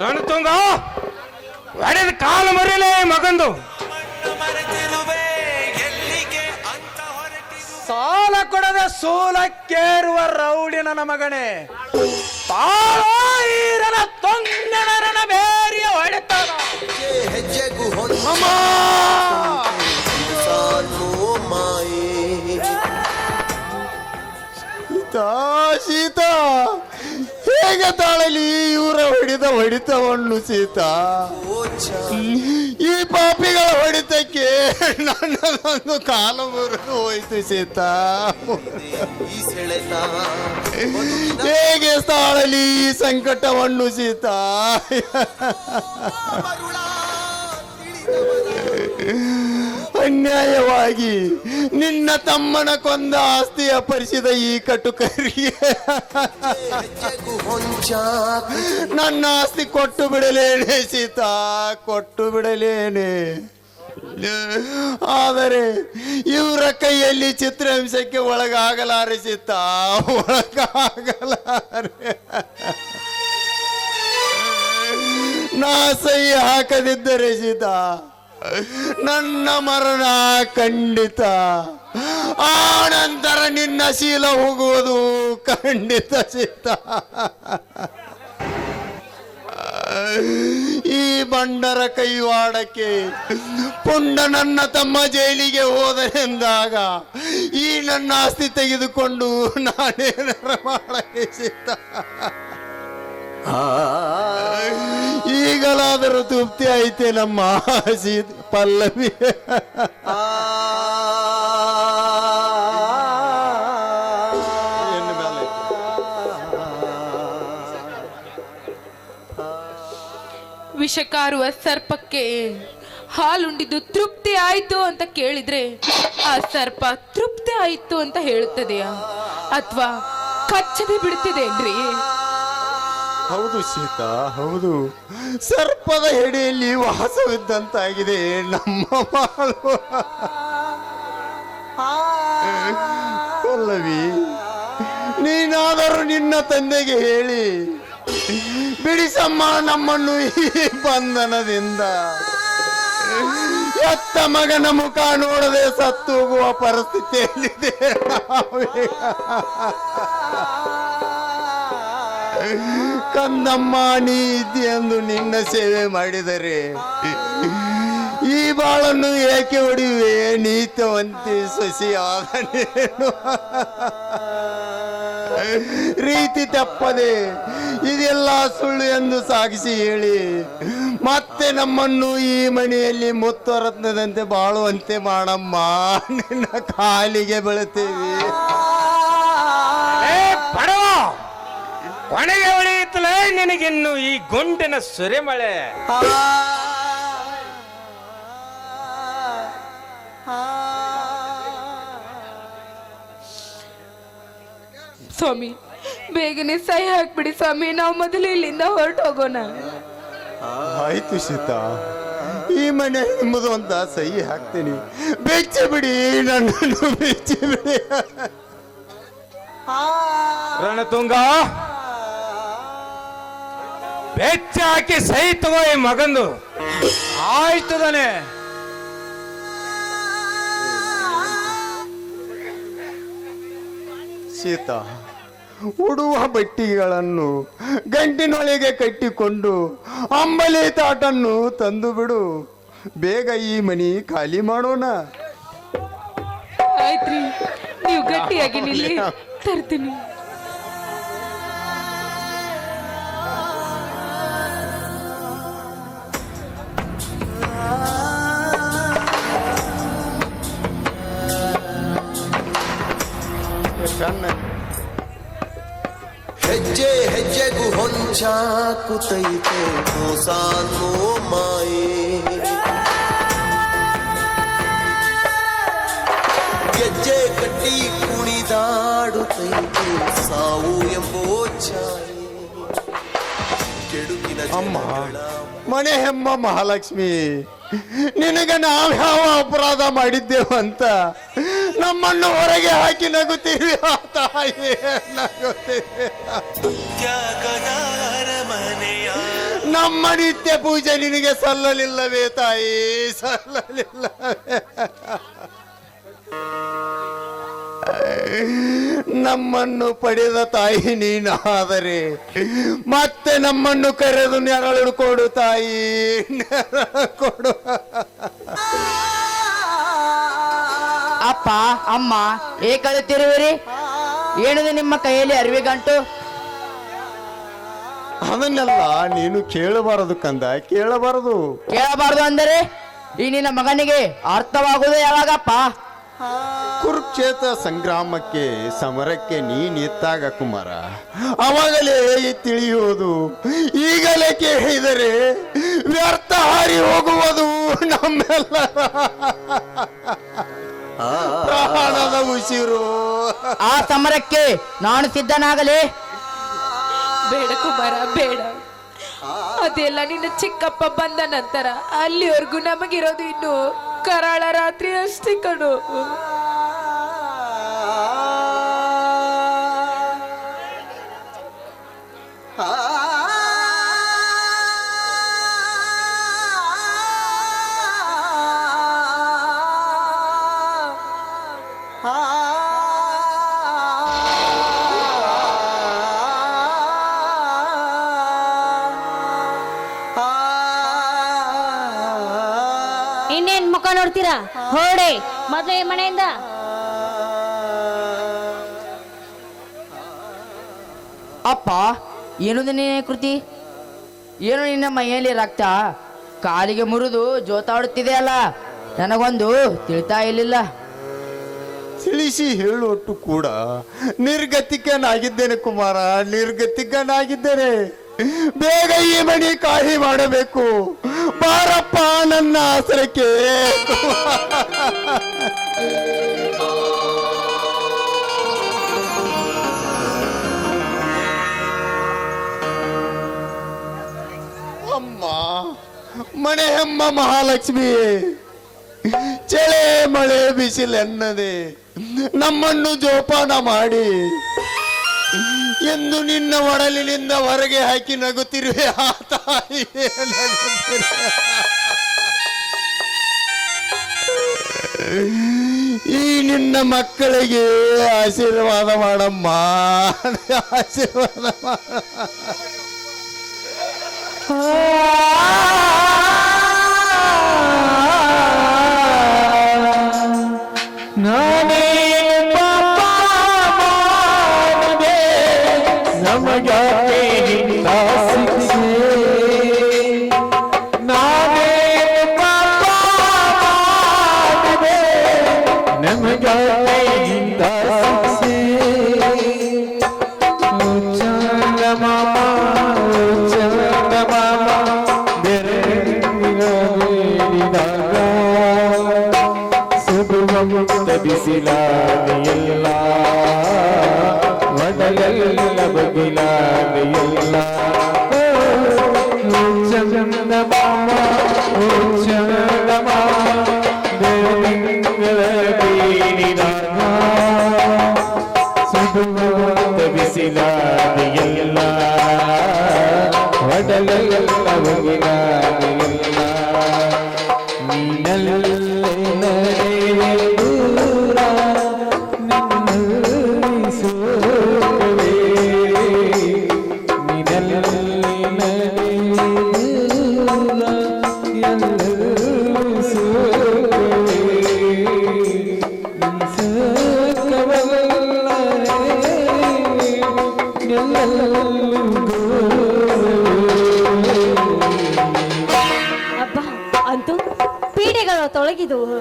ರಣತುಂಗ ಒಡೆದ ಕಾಲು ಮರಿಲೇ ಮಗಂದು. ಸಾಲ ಕೊಡದ ಸೂಲಕ್ಕೇರುವ ರೌಡಿ ನನ್ನ ಮಗನೇ. ತಾಳೀರನ ತೊಂಗನರನ ಬೇರಿಯ ಹೊಡೆತಾನ. ಅಮ್ಮ! ಸೀತಾ, ಸೀತಾ, ಹೇಗೆ ತಾಳಲಿ ಇವರ ಹೊಡೆದ ಹೊಡಿತವನ್ನು ಸೀತಾ? ಈ ಪಾಪಿಗಳ ಹೊಡಿತಕ್ಕೆ ನನ್ನದೊಂದು ಕಾಲು ಮುರಿದು ಹೋಯ್ತು ಸೀತಾ. ಹೇಗೆ ತಾಳಲಿ ಈ ಸಂಕಟವನ್ನು ಸೀತಾ? ಅನ್ಯಾಯವಾಗಿ ನಿನ್ನ ತಮ್ಮನ ಕೊಂದ ಆಸ್ತಿ ಅಪರಿಸಿದ ಈ ಕಟುಕರಿಗೆ ನನ್ನ ಆಸ್ತಿ ಕೊಟ್ಟು ಬಿಡಲೇನೆ ಸೀತಾ, ಕೊಟ್ಟು ಬಿಡಲೇನೆ. ಆದರೆ ಇವರ ಕೈಯಲ್ಲಿ ಚಿತ್ರಹಿಂಸಕ್ಕೆ ಒಳಗಾಗಲಾರೆ ಸೀತಾ, ಒಳಗಾಗಲಾರೆ. ನಾ ಸಹಿ ಹಾಕದಿದ್ದರೆ ಸೀತಾ ನನ್ನ ಮರಣ ಖಂಡಿತ. ಆ ನಂತರ ನಿನ್ನ ಶೀಲ ಹೋಗುವುದು ಖಂಡಿತ ಸೀತಾ. ಈ ಬಂಡರ ಕೈವಾಡಕ್ಕೆ ಪುಂಡ ನನ್ನ ತಮ್ಮ ಜೈಲಿಗೆ ಹೋದನೆಂದಾಗ ಈ ನನ್ನ ಆಸ್ತಿ ತೆಗೆದುಕೊಂಡು ನಾನೇನಾರ ಮಾಡಕ್ಕೆ ಸೀತಾ. ಈಗಲಾದರೂ ತೃಪ್ತಿ ಐತೆ ನಮ್ಮ ಪಲ್ಲವಿ. ವಿಷಕಾರುವ ಸರ್ಪಕ್ಕೆ ಹಾಲುಂಡಿದ್ದು ತೃಪ್ತಿ ಆಯ್ತು ಅಂತ ಕೇಳಿದ್ರೆ ಆ ಸರ್ಪ ತೃಪ್ತಿ ಆಯ್ತು ಅಂತ ಹೇಳುತ್ತದೆಯಾ ಅಥವಾ ಕಚ್ಚದೆ ಬಿಡ್ತಿದೇನ್ರಿ? ಹೌದು ಸೀತಾ, ಹೌದು. ಸರ್ಪದ ಹೆಡೆಯಲ್ಲಿ ವಾಸವಿದ್ದಂತಾಗಿದೆ ನಮ್ಮ ಮಾಳು. ಪಲ್ಲವಿ, ನೀನಾದರೂ ನಿನ್ನ ತಂದೆಗೆ ಹೇಳಿ ಬಿಡಿಸಮ್ಮ ನಮ್ಮನ್ನು ಈ ಬಂಧನದಿಂದ. ಎತ್ತ ಮಗನ ಮುಖ ನೋಡದೆ ಸತ್ತು ಹೋಗುವ ಪರಿಸ್ಥಿತಿಯಲ್ಲಿದೆ ನಾವೀಗ. ಕಂದಮ್ಮ, ನೀ ಎಂದು ನಿನ್ನ ಸೇವೆ ಮಾಡಿದರೆ ಈ ಬಾಳನ್ನು ಏಕೆ ಹೊಡಿವೆ? ನೀತವಂತಿ ಸೊಸೆಯಾದ ನೀನು ರೀತಿ ತಪ್ಪದೆ ಇದೆಲ್ಲ ಸುಳ್ಳು ಎಂದು ಸಾಗಿಸಿ ಹೇಳಿ ಮತ್ತೆ ನಮ್ಮನ್ನು ಈ ಮನೆಯಲ್ಲಿ ಮುತ್ತರತ್ನದಂತೆ ಬಾಳುವಂತೆ ಮಾಡಮ್ಮ. ನಿನ್ನ ಕಾಲಿಗೆ ಬೀಳುತ್ತೇವೆ. ಕೊನೆಗೆ ಉಳಿಯುತ್ತಲೇ ನಿನಗಿನ್ನು ಈ ಗುಂಡಿನ ಸುರಿಮಳೆ. ಸ್ವಾಮಿ ಬೇಗನೆ ಸಹಿ ಹಾಕ್ಬಿಡಿ ಸ್ವಾಮಿ, ನಾವು ಮೊದಲು ಇಲ್ಲಿಂದ ಹೊರಟು ಹೋಗೋಣ. ಆಯ್ತು ಸೀತಾ, ಈ ಮನೆ ಎಂಬುದು ಅಂತ ಸಹಿ ಹಾಕ್ತೀನಿ. ಬೆಚ್ಚಿ ಬಿಡಿ, ನನ್ನನ್ನು ಬೆಚ್ಚಿ ಬಿಡಿ. ರಣತುಂಗ, ಬೆಚ್ಚ ಹಾಕಿ ಸಹಿ ತಗೋ ಈ ಮಗಂದು. ಆಯ್ತದನೆ. ಸೀತಾ, ಉಡುವ ಬಟ್ಟಿಗಳನ್ನು ಗಂಟಿನೊಳಗೆ ಕಟ್ಟಿಕೊಂಡು ಅಂಬಲಿ ತಾಟನ್ನು ತಂದು ಬಿಡು. ಬೇಗ ಈ ಮನಿ ಖಾಲಿ ಮಾಡೋಣ. ಆಯ್ತ್ರಿ, ನೀವು ಗಟ್ಟಿಯಾಗಿ ನಿಲ್ಲಿ, ತರ್ತೀನಿ. ಹೆಜ್ಜೆ ಹೆಜ್ಜೆಗೂ ಹೊಂಚಾಕುತ್ತೈತೆ ಮೋಸಾನೋ ಮಾಯೆ. ಗೆಜ್ಜೆ ಕಟ್ಟಿ ಕುಣಿದಾಡುತ್ತೈತೆ ಸಾವು ಎಂಬೋ ಛಾಯೆ. ಕೆಡುಕಿನ ಅಮ್ಮ, ಮನೆ ಹೆಮ್ಮ ಮಹಾಲಕ್ಷ್ಮಿ, ನಿನಗೆ ನಾವ್ಯಾವ ಅಪರಾಧ ಮಾಡಿದ್ದೇವಂತ ನಮ್ಮನ್ನು ಹೊರಗೆ ಹಾಕಿ ನಗುತ್ತೀವಿ. ಆ ತಾಯಿ ನಗುತ್ತೀವಿ. ನಮ್ಮ ನಿತ್ಯ ಪೂಜೆ ನಿನಗೆ ಸಲ್ಲಲಿಲ್ಲವೇ ತಾಯಿ, ಸಲ್ಲಲಿಲ್ಲವೇ? ನಮ್ಮನ್ನು ಪಡೆದ ತಾಯಿ ನೀನಾದರೆ ಮತ್ತೆ ನಮ್ಮನ್ನು ಕರೆದು ನೆರಳು ಕೊಡು ತಾಯಿ, ನೆರಳು ಕೊಡು. ಅಪ್ಪ ಅಮ್ಮ ಏಕಳುತ್ತಿರುವಿರಿ? ಏನಿದೆ ನಿಮ್ಮ ಕೈಯಲ್ಲಿ ಅರಿವಿ ಗಂಟು? ಅದನ್ನೆಲ್ಲ ನೀನು ಕೇಳಬಾರದು ಕಂದ, ಕೇಳಬಾರದು. ಕೇಳಬಾರದು ಅಂದರೆ ಈ ನಿನ್ನ ಮಗನಿಗೆ ಅರ್ಥವಾಗುವುದು ಯಾವಾಗಪ್ಪ? ಕುರುಕ್ಷೇತ್ರ ಸಂಗ್ರಾಮಕ್ಕೆ ಸಮರಕ್ಕೆ ನೀನಿತ್ತಾಗ ಕುಮಾರ, ಅವಾಗಲೇ ತಿಳಿಯುವುದು. ಈಗಲೇ ಕೇಳಿದರೆ ವ್ಯರ್ಥ ಹಾರಿ ಹೋಗುವುದು ನಮ್ಮೆಲ್ಲರ ಪ್ರಾಣದ ಉಸಿರು. ಆ ಸಮರಕ್ಕೆ ನಾನು ಸಿದ್ಧನಾಗಲೇ? ಬೇಡ ಕುಮಾರ, ಬೇಡ. ಅದೆಲ್ಲ ನಿನ್ನ ಚಿಕ್ಕಪ್ಪ ಬಂದ ನಂತರ. ಅಲ್ಲಿವರೆಗೂ ನಮಗಿರೋದು ಇನ್ನು ಕರಾಳ ರಾತ್ರಿ ಅಷ್ಟೇ ಕಣು. ಇನ್ನೇನ್ ಮುಖ ನೋಡ್ತೀರಾ? ಹೊರಡಿ ಮೊದಲೇ ಮನೆಯಿಂದ. ಅಪ್ಪ, ಏನು ನಿನ್ನ ಕೃತಿ? ಏನು ನಿನ್ನ ಮೈಯಲ್ಲಿ ರಕ್ತ ಕಾಲಿಗೆ ಮುರಿದು ಜೋತಾಡುತ್ತಿದೆ ಅಲ್ಲ? ನನಗೊಂದು ತಿಳಿತಾ ಇರಲಿಲ್ಲ. ತಿಳಿಸಿ ಹೇಳುವಟ್ಟು ಕೂಡ ನಿರ್ಗತಿಕನಾಗಿದ್ದೇನೆ ಕುಮಾರ, ನಿರ್ಗತಿಕನಾಗಿದ್ದೇನೆ. ಬೇಗ ಈ ಮನೆ ಖಾಲಿ ಮಾಡಬೇಕು. ಬಾರಪ್ಪ ನನ್ನ ಆಸರಕ್ಕೆ. ಅಮ್ಮ, ಮನೆ ಹೆಮ್ಮ ಮಹಾಲಕ್ಷ್ಮಿ, ಚಳೆ ಮಳೆ ಬಿಸಿಲೆನ್ನದೆ ನಮ್ಮನ್ನು ಜೋಪಾನ ಮಾಡಿ ಎಂದು ನಿನ್ನ ಒಡಲಿನಿಂದ ಹೊರಗೆ ಹಾಕಿ ನಗುತ್ತಿರುವೆ. ಆ ತಾಯಿ ನಗುತ್ತಿರುವೆ. ಈ ನಿನ್ನ ಮಕ್ಕಳಿಗೆ ಆಶೀರ್ವಾದ ಮಾಡಮ್ಮ, ಆಶೀರ್ವಾದ ಮಾಡ. ನಾನೇ ಪಾಪ ಮಾಡಿದೆ, ನಮಗ್ಯಾಕೆ ಇಂಥ ಶಿಕ್ಷೆ? ನಾನೇ ಪಾಪ ಮಾಡಿದೆ, ನಮಗ್ಯಾಕೆ ಇಂಥ ಶಿಕ್ಷೆ? ಚಂದ ಮಾಮ, ಚಂದ ಮಾಮ, ಚಂದಮ ಬೆಳದಿಂಗಳ ಬೀರಿದಾಗ ಸುಡುವಂತ ಬಿಸಿಲಾದಿಯಲ್ಲ ಒಡಲೆಲ್ಲ ಒಗಿಲಾದಿಯಲ್ಲ ನೀನಲ್ಲೇ ನಡೆಯುವೆ ದೂರ ನಿನ್ನಲ್ಲಿ ಸೋಲುವೆ ನೀನಲ್ಲೇ ನಡೆಯುವೆ ದೂರ ಎಲ್ಲರೂ ಸೋಲುವೆ ನೀ ಸೋಕವಲ್ಲರೆ ಎಲ್ಲರೂ ಅಬ್ಬಾ ಅಂತೂ ಪೀಡೆಗಳು ತೊಳಗಿದವು.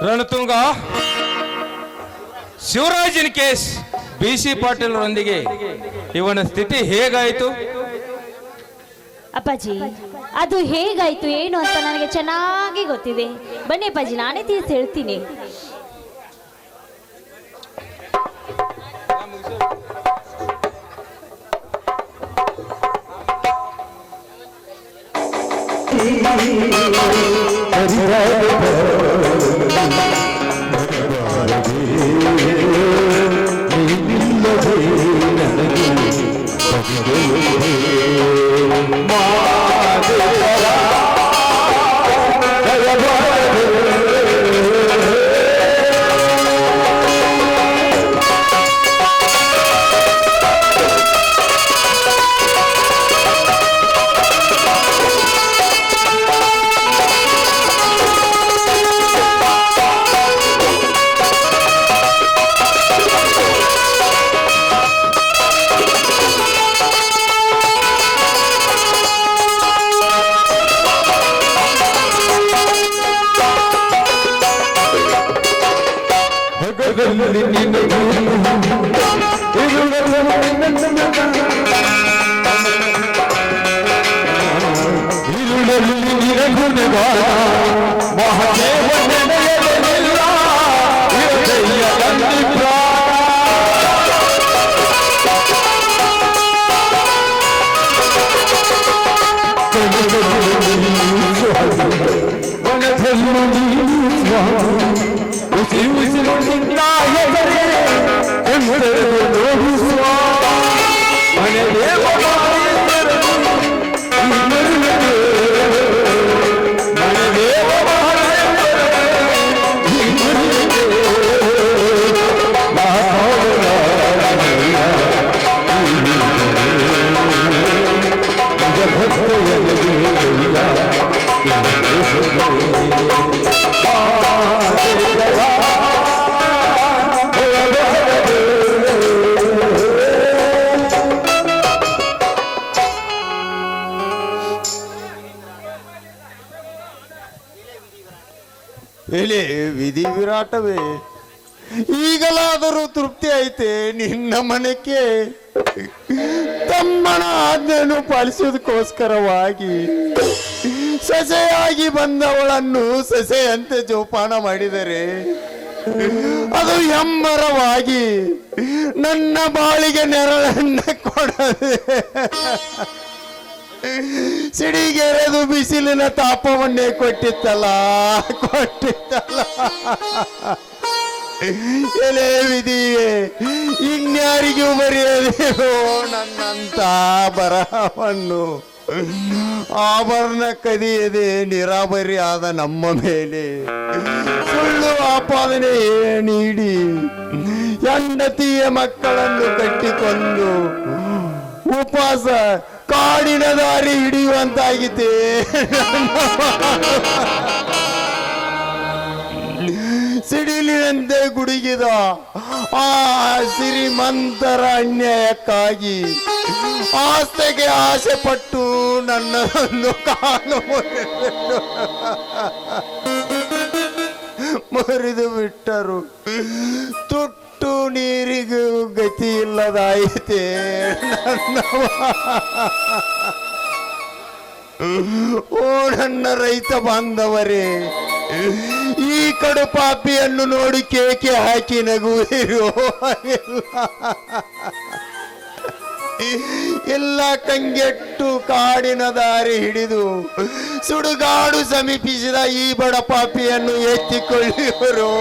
ರಣತುಂಗ, ಶಿವರಾಜನ್ ಕೇಸ್ BC ಪಾಟೀಲ್ರೊಂದಿಗೆ ಇವನ ಸ್ಥಿತಿ ಹೇಗಾಯಿತು? ಅಪ್ಪಾಜಿ, ಅದು ಹೇಗಾಯ್ತು ಏನು ಅಂತ ನನಗೆ ಚೆನ್ನಾಗಿ ಗೊತ್ತಿದೆ. ಬನ್ನಿ ಅಪ್ಪಾಜಿ, ನಾನೇ ತಿಳಿಸಿ ಹೇಳ್ತೀನಿ. ಎಲೆ ವಿಧಿ ವಿರಾಟವೇ, ಈಗಲಾದರೂ ತೃಪ್ತಿ ಐತೆ ನಿನ್ನ ಮನಕ್ಕೆ. ತಮ್ಮನ ಆಜ್ಞೆಯನ್ನು ಪಾಲಿಸುವುದಕ್ಕೋಸ್ಕರವಾಗಿ ಸೆಸೆಯಾಗಿ ಬಂದವಳನ್ನು ಸೆಸೆಯಂತೆ ಜೋಪಾನ ಮಾಡಿದರೆ ಅದು ಹೆಮ್ಮರವಾಗಿ ನನ್ನ ಬಾಳಿಗೆ ನೆರಳನ್ನ ಕೊಡದೆ ಸಿಡಿಗೆರೆದು ಬಿಸಿಲಿನ ತಾಪವನ್ನೇ ಕೊಟ್ಟಿತ್ತಲ್ಲ. ಎಲೆ ವಿಧಿಯೇ, ಇನ್ಯಾರಿಗೂ ಬರೆಯದೇವೋ ನನ್ನಂತ ಬರಹವನ್ನು. ಆಭರಣ ಕದಿಯದೆ ನಿರಾಬರಿ ಆದ ನಮ್ಮ ಮೇಲೆ ಸುಳ್ಳು ಆಪಾದನೆ ನೀಡಿ ಹೆಂಡತಿಯ ಮಕ್ಕಳನ್ನು ಕಟ್ಟಿಕೊಂಡು ಉಪವಾಸ ಕಾಡಿನ ದಾರಿ ಹಿಡಿಯುವಂತಾಗಿದೆ. ಸಿಡಿಲಿನಂತೆ ಗುಡುಗಿದ ಆ ಶ್ರೀಮಂತರ ಅನ್ಯಾಯಕ್ಕಾಗಿ ಆಸ್ತಿಗೆ ಆಸೆ ಪಟ್ಟು ನನ್ನದೊಂದು ಕಾಲು ಮುರಿದು ಬಿಟ್ಟರು. ತುಟ್ಟು ನೀರಿಗೂ ಗತಿ ಇಲ್ಲದಾಯಿತೆ ಓ ನನ್ನ ರೈತ ಬಾಂಧವರೇ, ಈ ಕಡು ಪಾಪಿಯನ್ನು ನೋಡಿ ಕೇಕೆ ಹಾಕಿ ನಗುವಿರೋ ಎಲ್ಲ ಕಂಗೆಟ್ಟು ಕಾಡಿನ ದಾರಿ ಹಿಡಿದು ಸುಡುಗಾಡು ಸಮೀಪಿಸಿದ ಈ ಬಡ ಪಾಪಿಯನ್ನು ಎತ್ತಿಕೊಳ್ಳಿವರು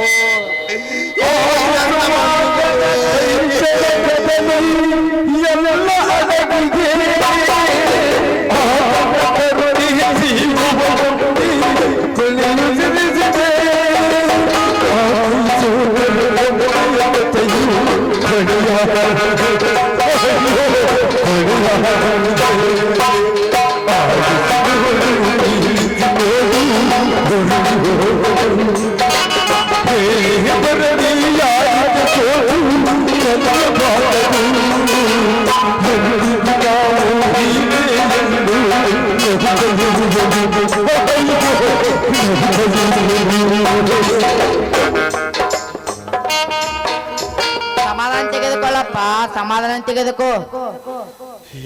ಸಮಾಧಾನ ತೆಗೆದುಕೊಳ್ಳಪ್ಪ, ಸಮಾಧಾನ ತೆಗೆದುಕೋ.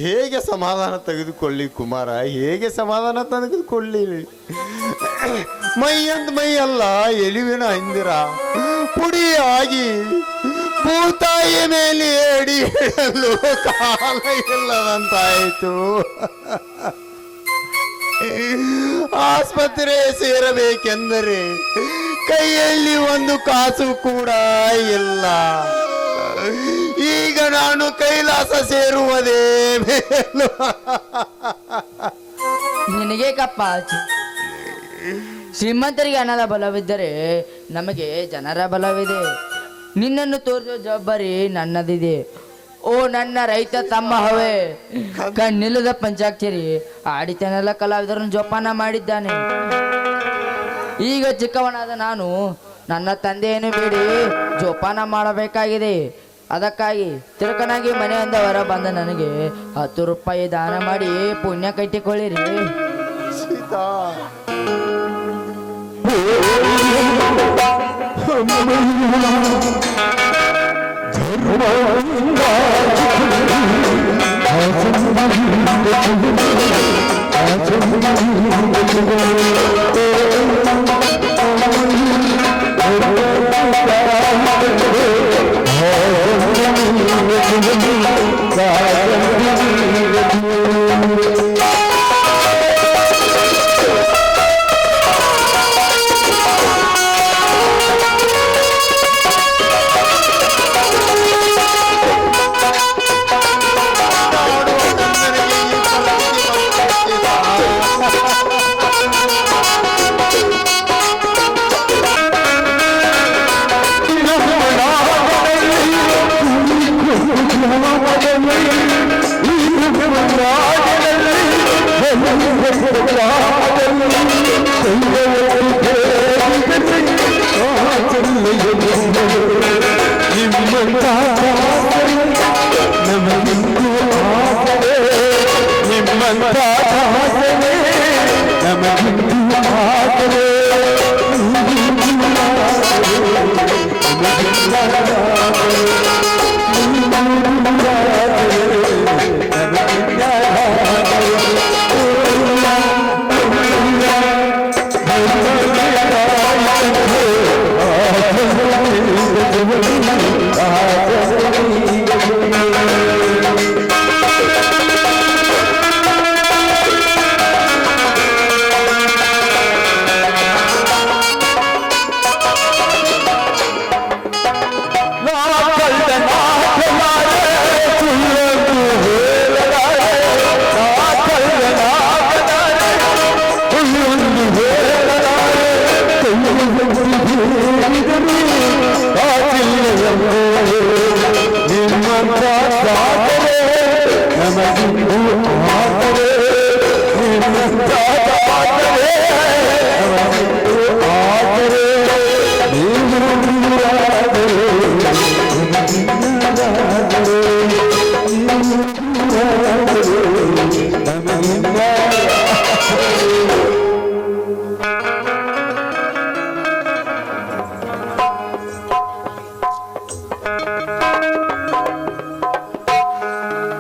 ಹೇಗೆ ಸಮಾಧಾನ ತೆಗೆದುಕೊಳ್ಳಿ ಕುಮಾರ, ಹೇಗೆ ಸಮಾಧಾನ ತೆಗೆದುಕೊಳ್ಳಿ? ಮೈ ಅಲ್ಲ ಎಲಿವಿನ ಹಿಂದಿರ ಪುಡಿಯಾಗಿ ಭೂತಾಯಿಯ ಮೇಲೆ ಅಡಿ ಇಡಲು ಕಾಲ ಇಲ್ಲದಂತಾಯಿತು. ಆಸ್ಪತ್ರೆ ಸೇರಬೇಕೆಂದರೆ ಕೈಯಲ್ಲಿ ಒಂದು ಕಾಸು ಕೂಡ ಇಲ್ಲ. ಈಗ ನಾನು ಕೈಲಾಸ ಸೇರುವುದೇ ಮೇಲು. ನಿನಗೆ ಕಪ್ಪ, ಶ್ರೀಮಂತರಿಗೆ ಹಣದ ಬಲವಿದ್ದರೆ ನಮಗೆ ಜನರ ಬಲವಿದೆ. ನಿನ್ನನ್ನು ತೋರಿಸುವ ಜವಾಬ್ದಾರಿ ನನ್ನದಿದೆ. ಓ ನನ್ನ ರೈತ ತಮ್ಮ ಹವೆ, ಕಣ್ಣಿಲ್ಲದ ಪಂಚಾಕ್ಷರಿ ಆಡಿತನೆಲ್ಲ ಕಲಾವಿದರನ್ನು ಜೋಪಾನ ಮಾಡಿದ್ದಾನೆ. ಈಗ ಚಿಕ್ಕವನಾದ ನಾನು ನನ್ನ ತಂದೆಯನ್ನು ಬೇಡಿ ಜೋಪಾನ ಮಾಡಬೇಕಾಗಿದೆ. ಅದಕ್ಕಾಗಿ ತಿರುಕನಾಗಿ ಮನೆಯಿಂದ ಹೊರ ಬಂದ ನನಗೆ 10 ರೂಪಾಯಿ ದಾನ ಮಾಡಿ ಪುಣ್ಯ ಕಟ್ಟಿಕೊಳ್ಳಿರಿ. ಸೀತಾ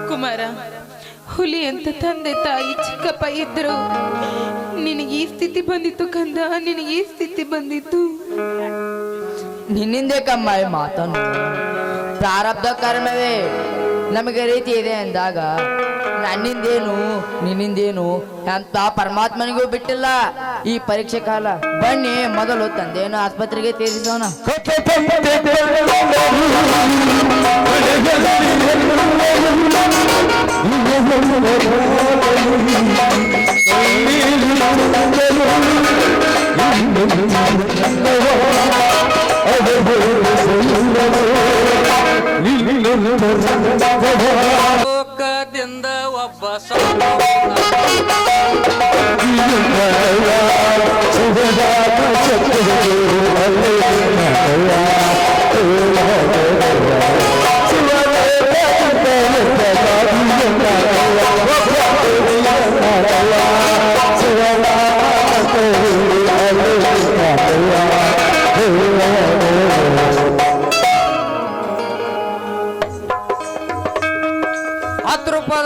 ಕುಮಾರ, ಹುಲಿ ಅಂತ ತಂದೆ ತಾಯಿ ಚಿಕ್ಕಪ್ಪ ಇದ್ರು ನಿನಗೆ ಈ ಸ್ಥಿತಿ ಬಂದಿತ್ತು ಕಂದ, ನಿನಗೆ ಈ ಸ್ಥಿತಿ ಬಂದಿತ್ತು. ನಿನ್ನಿಂದೆ ಕಮ್ಮ ಮಾತನ್ನು ಪ್ರಾರಬ್ಧ ಕರ್ಮವೇ ನಮಗೆ ರೀತಿ ಇದೆ ಅಂದಾಗ ನನ್ನಿಂದೇನು ನಿನ್ನಿಂದೇನು ಅಂತ ಪರಮಾತ್ಮನಿಗೂ ಬಿಟ್ಟಿಲ್ಲ ಈ ಪರೀಕ್ಷೆ ಕಾಲ. ಬನ್ನಿ ಮೊದಲು ತಂದೆಯನ್ನು ಆಸ್ಪತ್ರೆಗೆ ತೀರಿಸೋಣ. ಲೋಕದಿಂದ ಒಬ್ಬ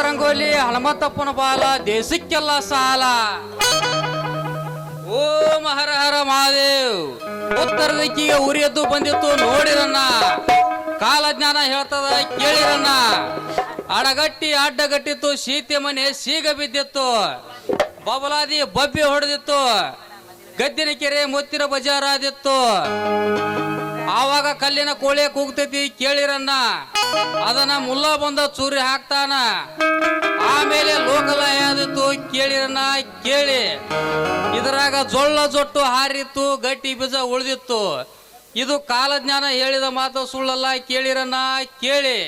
ರಂಗೋಲಿ ಹನುಮಂತಪ್ಪನ ಬಾಲ ದೇಶಕ್ಕೆಲ್ಲ ಸಾಲ. ಓಂ ಹರ ಹರ ಮಹಾದೇವ್. ಉತ್ತರ ದಿಕ್ಕಿಗೆ ಉರಿಯದ್ದು ಬಂದಿತ್ತು ನೋಡಿರನ್ನ, ಕಾಲಜ್ಞಾನ ಹೇಳ್ತದ ಕೇಳಿರನ್ನ. ಅಡಗಟ್ಟಿ ಅಡ್ಡಗಟ್ಟಿತ್ತು, ಶೀತೆ ಮನೆ ಸೀಗ ಬಿದ್ದಿತ್ತು, ಬಬಲಾದಿ ಬಬ್ಬಿ ಹೊಡೆದಿತ್ತು, ಗದ್ದಿನ ಕೆರೆ ಮುತ್ತಿನ ಬಜಾರ್ ಆದಿತ್ತು. ಆವಾಗ ಕಲ್ಲಿನ ಕೋಳೆ ಕೂಗ್ತೈತಿ ಕೇಳಿರನ್ನ, ಅದನ್ನ ಮುಲ್ಲ ಬಂದ ಚೂರಿ ಹಾಕ್ತಾನ. ಆಮೇಲೆ ಲೋಕಲಯ ಆದಿತ್ತು ಕೇಳಿರನ್ನ ಕೇಳಿ. ಇದರಾಗ ಜೊಳ್ಳ ಜೊಟ್ಟು ಹಾರಿತ್ತು, ಗಟ್ಟಿ ಬೀಜ ಉಳಿದಿತ್ತು. ಇದು ಕಾಲಜ್ಞಾನ ಹೇಳಿದ ಮಾತು ಸುಳ್ಳಲ್ಲ ಕೇಳಿರನ್ನ ಕೇಳಿ.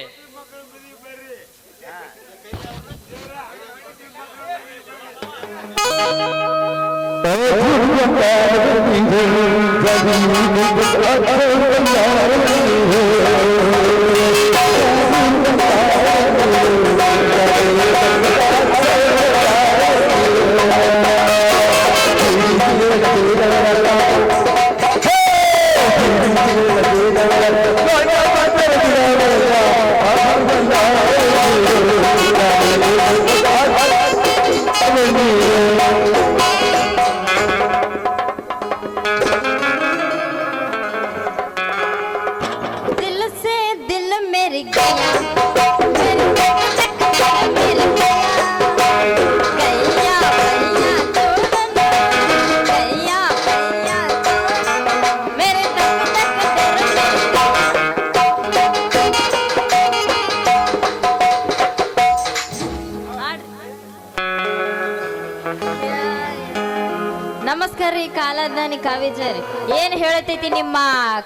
ನಮಸ್ಕಾರ ರೀ ಕಾಲಜ್ಞಾನಿ ಕಾವಿಜರ್. ಏನ್ ಹೇಳತೈತಿ ನಿಮ್ಮ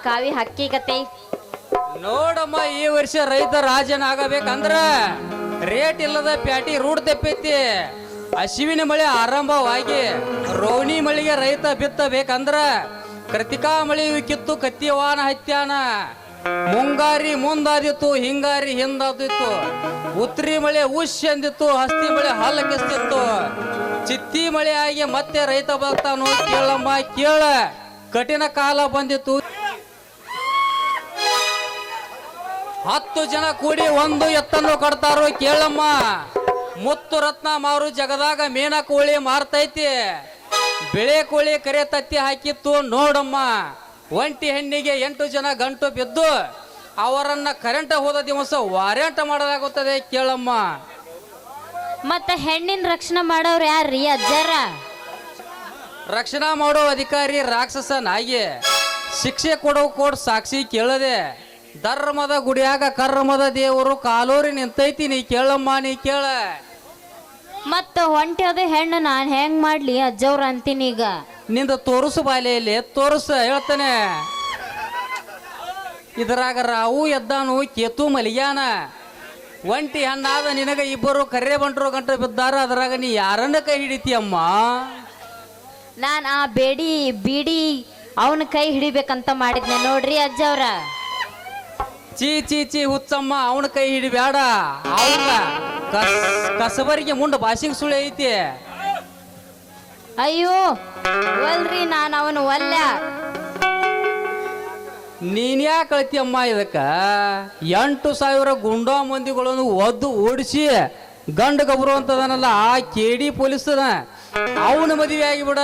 ಕಾವಿ ಹಕ್ಕಿಕತೆ? ನೋಡಮ್ಮ, ಈ ವರ್ಷ ರೈತ ರಾಜನಾಗಬೇಕಂದ್ರ ರೇಟ್ ಇಲ್ಲದ ಪ್ಯಾಟಿ ರೂಢ ತೆಪ್ಪೈತಿ. ಹಸಿವಿನ ಮಳೆ ಆರಂಭವಾಗಿ ರೋಹಿಣಿ ಮಳೆಗೆ ರೈತ ಬಿತ್ತಬೇಕಂದ್ರ ಕೃತಿಕಾ ಮಳೆ ಕಿತ್ತು ಕತ್ತಿವಾನ ಹತ್ಯಾನ. ಮುಂಗಾರಿ ಮುಂದಾದಿತ್ತು, ಹಿಂಗಾರಿ ಹಿಂದಾದಿತ್ತು. ಉತ್ತರಿ ಮಳೆ ಉಶ್ ಅಂದಿತ್ತು, ಹಸ್ತಿ ಮಳೆ ಹಲ್ಲ ಕಿಸ್ತಿತ್ತು. ಚಿತ್ತಿ ಮಳೆ ಆಗಿ ಮತ್ತೆ ರೈತ ಬರ್ತಾನು ಕೇಳಮ್ಮ ಕೇಳ. ಕಠಿಣ ಕಾಲ ಬಂದಿತ್ತು. 10 ಜನ ಕೂಡಿ ಒಂದು ಎತ್ತನ್ನು ಕಟ್ತಾರೋ ಕೇಳಮ್ಮ. ಮುತ್ತು ರತ್ನ ಮಾರು ಜಗದಾಗ ಮೇನ ಕೋಳಿ ಮಾರ್ತೈತಿ. ಬೆಳೆ ಕೋಳಿ ಕರೆ ತತ್ತಿ ಹಾಕಿತ್ತು ನೋಡಮ್ಮ. ಒಂಟಿ ಹೆಣ್ಣಿಗೆ 8 ಜನ ಗಂಟು ಬಿದ್ದು ಅವರನ್ನ ಕರೆಂಟ್ ಹೋದ ದಿವಸ ವಾರಂಟ್ ಮಾಡಲಾಗುತ್ತದೆ ಕೇಳಮ್ಮ. ಮತ್ತ ಹೆಣ್ಣಿನ ರಕ್ಷಣೆ ಮಾಡೋರು ಯಾರ್ರೀ ಅಜ್ಜಾರ? ರಕ್ಷಣಾ ಮಾಡೋ ಅಧಿಕಾರಿ ರಾಕ್ಷಸನಾಗಿ ಶಿಕ್ಷೆ ಕೊಡೋ ಕೋಡ್ ಸಾಕ್ಷಿ ಕೇಳದೆ. ಧರ್ಮದ ಗುಡಿಯಾಗ ಕರ್ಮದ ದೇವರು ಕಾಲೂರಿ ನಿಂತೈತಿ ನೀ ಕೇಳಮ್ಮ ನೀ ಕೇಳ. ಮತ್ತ ಹೊಂಟಿ ಅದ ಹೆಣ್ಣು ನಾನ್ ಹೆಂಗ್ ಮಾಡ್ಲಿ ಅಜ್ಜವ್ರ ಅಂತೀನಿ. ಈಗ ನಿಂದ ತೋರಿಸು ಬಾಲೆಯಲ್ಲಿ ತೋರಿಸ ಹೇಳ್ತಾನೆ. ಇದರಾಗ ರಾವು ಎದ್ದಾನು ಕೇತು ಮಲಿಗ್ಯಾನ. ಒಂಟಿ ಹಣ್ಣಾದ ನಿನಗ ಇಬ್ಬರು ಕರ್ರೆ ಬಂಟ್ರು ಗಂಟು ಬಿದ್ದಾರ. ಅದರಾಗ ನೀ ಯಾರನ್ನ ಕೈ ಹಿಡಿತೀಯಮ್ಮ? ನಾನ್ ಆ ಬೀಡಿ ಅವನ ಕೈ ಹಿಡಿಬೇಕಂತ ಮಾಡಿದ್ನೆ ನೋಡ್ರಿ ಅಜ್ಜವ್ರ. ಚೀ ಚೀ ಚೀ ಹುಚ್ಚಮ್ಮ, ಅವನ ಕೈ ಹಿಡಿಬೇಡ. ಅವನ ಕಸಬರಿಗೆ ಮುಂಡ ಭಾಷೆಗೆ ಸುಳಿ ಐತಿ. ಅಯ್ಯೋ ಒಲ್ರಿ, ನಾನು ಅವನು ಒಲ್ಲ. ನೀನ್ಯಾಕೆ ಕಳ್ತಿಯಮ್ಮ ಇದಕ್ಕ? 8,000 ಗುಂಡಾ ಮಂದಿಗಳನ್ನು ಒದ್ದು ಓಡಿಸಿ ಗಂಡು ಗಬ್ರು ಅಂತದನಲ್ಲ ಆ ಕೇಡಿ ಪೊಲೀಸನ ಅವನ ಮದುವೆ ಆಗಿಬಿಡ.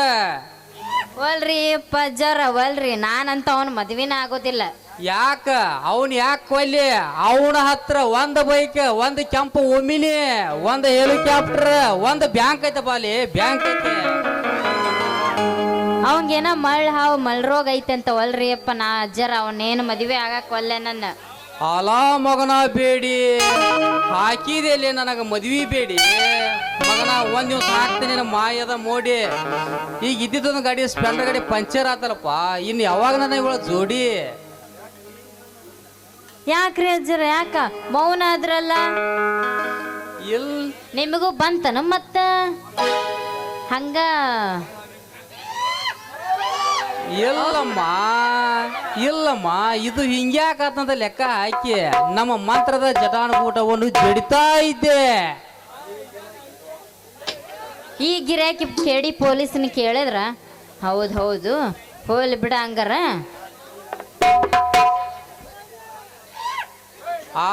ಒಲ್ರಿ ಪಜ್ಜರ ಒಲ್ರಿ, ನಾನಂತ ಅವನ ಮದ್ವಿನ ಆಗೋದಿಲ್ಲ. ಯಾಕ ಅವನ್ ಯಾಕೆ ಕೊಲ್ಲಿ? ಅವನ ಹತ್ರ ಒಂದ್ ಬೈಕ್, ಒಂದ್ ಕೆಂಪು ಒಮಿನಿ, ಒಂದ್ ಹೆಲಿಕಾಪ್ಟರ್, ಒಂದ್ ಬ್ಯಾಂಕ್ ಐತೆ ಬಾಲಿ, ಬ್ಯಾಂಕ್ ಐತೆ. ಅವಂಗೇನ ಹಾವು ಮಳ್ರೋಗ ಐತೆ ಅಂತ ಒಲ್ರಿ ಅಪ್ಪ. ನಾ ಅಜ್ಜರ ಅವನೇನು ಮದುವೆ ಆಗಕ್ ಒಲ್ಲೆ ನನ್ನ. ಅಲ ಮಗನ ಬೇಡಿ ಹಾಕಿದೆಲ್ಲಿ ನನಗ ಮದ್ವಿ ಬೇಡಿ ಮಗನ. ಒಂದ್ ದಿವ್ಸ ಹಾಕ್ತೀನಿ ಮಾಯದ ಮೋಡಿ. ಈಗ ಇದ್ದಿದ್ದೊಂದು ಗಾಡಿ ಸ್ಪ್ಲೆಂಡರ್ ಗಾಡಿ ಪಂಚರ್ ಆತಲ್ಲಪ್ಪ, ಇನ್ನು ಯಾವಾಗ ನನ್ನ ಇವಳ ಜೋಡಿ? ಯಾಕ್ರಿ ಅಜ್ಜರ ಯಾಕ ಮೌನ ಆದ್ರಲ್ಲ? ಇಲ್ ನಿಮಗೂ ಬಂತನ ಮತ್ತ ಹಂಗ? ಇಲ್ಲಮ್ಮ ಇಲ್ಲಮ್ಮ, ಇದು ಹಿಂಗ್ಯಾಕಂತ ಲೆಕ್ಕ ಹಾಕಿ ನಮ್ಮ ಮಂತ್ರದ ಜಟಾನುಕೂಟವನ್ನು ಜಡಿತಾ ಇದ್ದೆ. ಈ ಗಿರಾಕಿ ಕೇಳಿ ಪೊಲೀಸನ ಕೇಳಿದ್ರ ಹೌದು ಹೌದು ಹೋಲಿ ಬಿಡ ಹಂಗಾರ.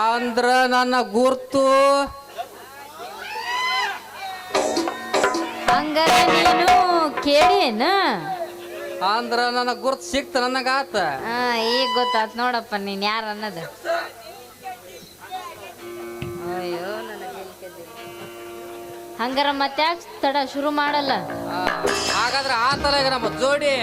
ಅಂದ್ರ ನನ್ನ ಗುರ್ತು ಹಂಗಾರ ನೀನು ಕೇಳೇನ? ಅಂದ್ರ ನನ್ನ ಗುರ್ತು ಸಿಕ್ತ ನನಗಾತ. ಈಗ ಗೊತ್ತಾತ್ ನೋಡಪ್ಪ ನೀನ್ ಯಾರ ಅನ್ನೋದು. ಅಯ್ಯೋ ಹಂಗಾರ ಮತ್ತೆ ಯಾಕೆ ತಡ ಶುರು ಮಾಡಲ್ಲ? ಹಾಗಾದ್ರೆ ಆತಲ್ಲ ಈಗ ನಮ್ಮ ಜೋಡಿ.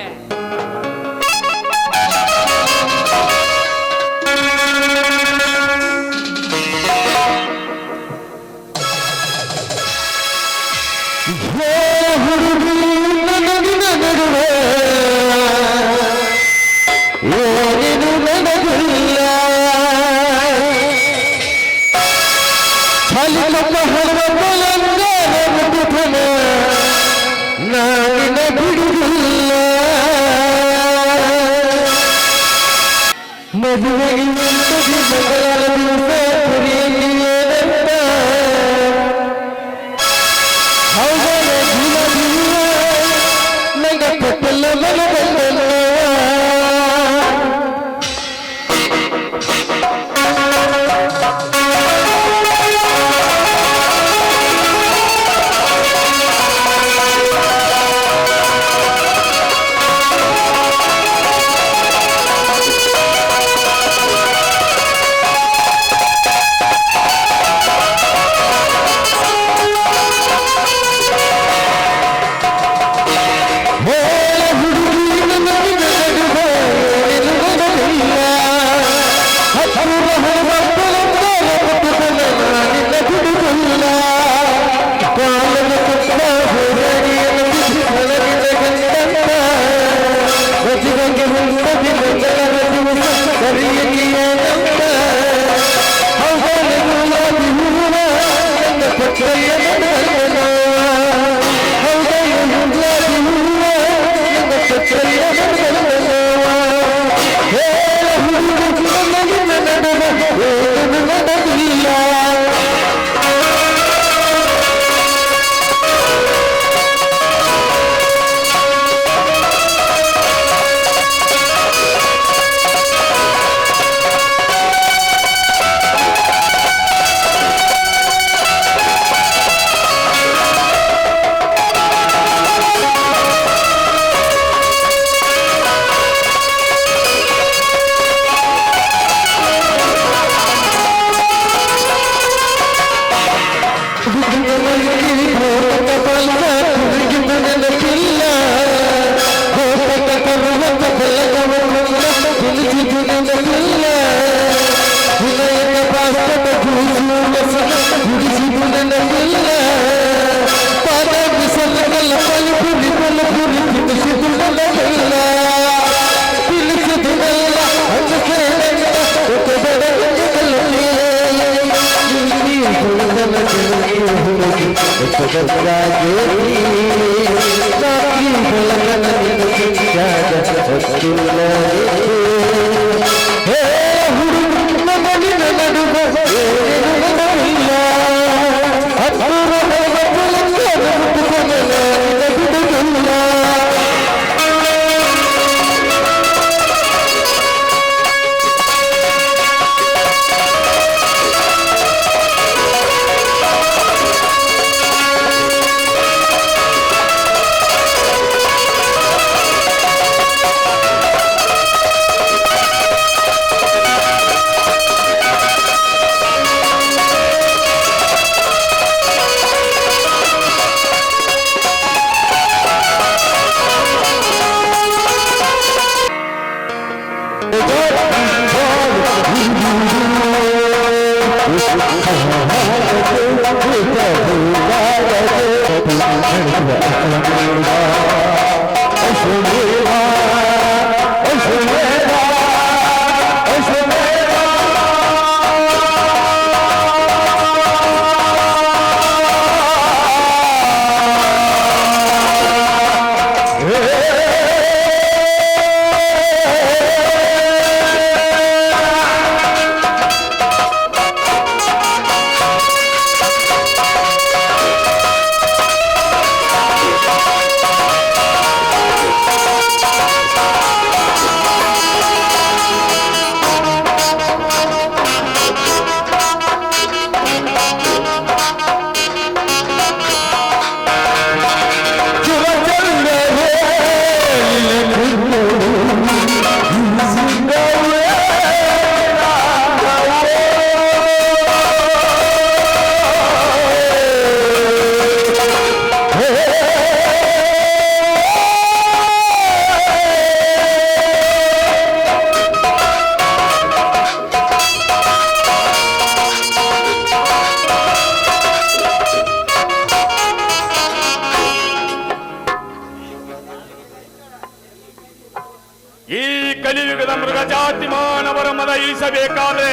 ಈ ಕಲಿಯುಗದ ಮೃಗಜಾತಿ ಮಾನವರ ಮದ ಇಳಿಸಬೇಕಾದ್ರೆ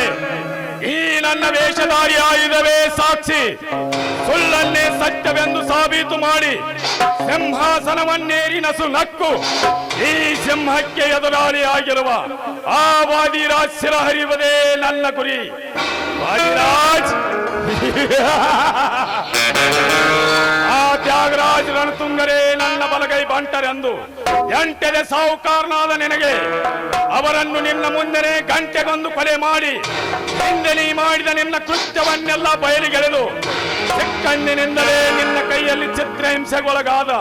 ಈ ನನ್ನ ವೇಷಧಾರಿ ಆಯುಧವೇ ಸಾಕ್ಷಿ. ಸುಳ್ಳನ್ನೇ ಸತ್ಯವೆಂದು ಸಾಬೀತು ಮಾಡಿ ಸಿಂಹಾಸನವನ್ನೇರಿ ನಸು ನಕ್ಕು ಈ ಸಿಂಹಕ್ಕೆ ಎದುರಾಳಿಯಾಗಿರುವ ಆ ವಾದಿರಾಜ್ ಶಿರ ಹರಿಯುವುದೇ ನನ್ನ ಗುರಿ. ವಾದಿರಾಜ್ ಆ ತ್ಯಾಗರಾಜ್ ರಣತುಂಗರೇ ನನ್ನ ಬಲಗೈ ಬಂಟರೆಂದು ಎಂಟೆದೆ ಸಾಹುಕಾರನಾದ ನಿನಗೆ ಅವರನ್ನು ನಿನ್ನ ಮುಂದೆನೆ ಗಂಟೆಗೊಂದು ಕೊಲೆ ಮಾಡಿ ಹಿಂದೆ ನೀ ಮಾಡಿದ ನಿನ್ನ ಕೃತ್ಯವನ್ನೆಲ್ಲ ಬಯಲಿಗೆಳೆದು ಚಿಕ್ಕಂದಿನಿಂದಲೇ ನಿನ್ನ ಕೈಯಲ್ಲಿ ಚಿತ್ರಹಿಂಸೆಗೊಳಗಾದ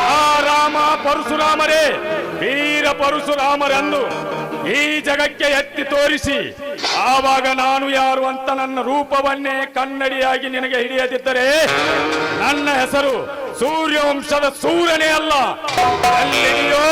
ಆ ರಾಮ ಪರಶುರಾಮರೇ ವೀರ ಪರಶುರಾಮರೆಂದು ಈ ಜಗಕ್ಕೆ ಎತ್ತಿ ತೋರಿಸಿ ಆವಾಗ ನಾನು ಯಾರು ಅಂತ ನನ್ನ ರೂಪವನ್ನೇ ಕನ್ನಡಿಯಾಗಿ ನಿನಗೆ ಹಿಡಿಯದಿದ್ದರೆ ನನ್ನ ಹೆಸರು ಸೂರ್ಯವಂಶದ ಸೂರ್ಯನೇ ಅಲ್ಲ. ಎಲ್ಲಿದೆಯೋ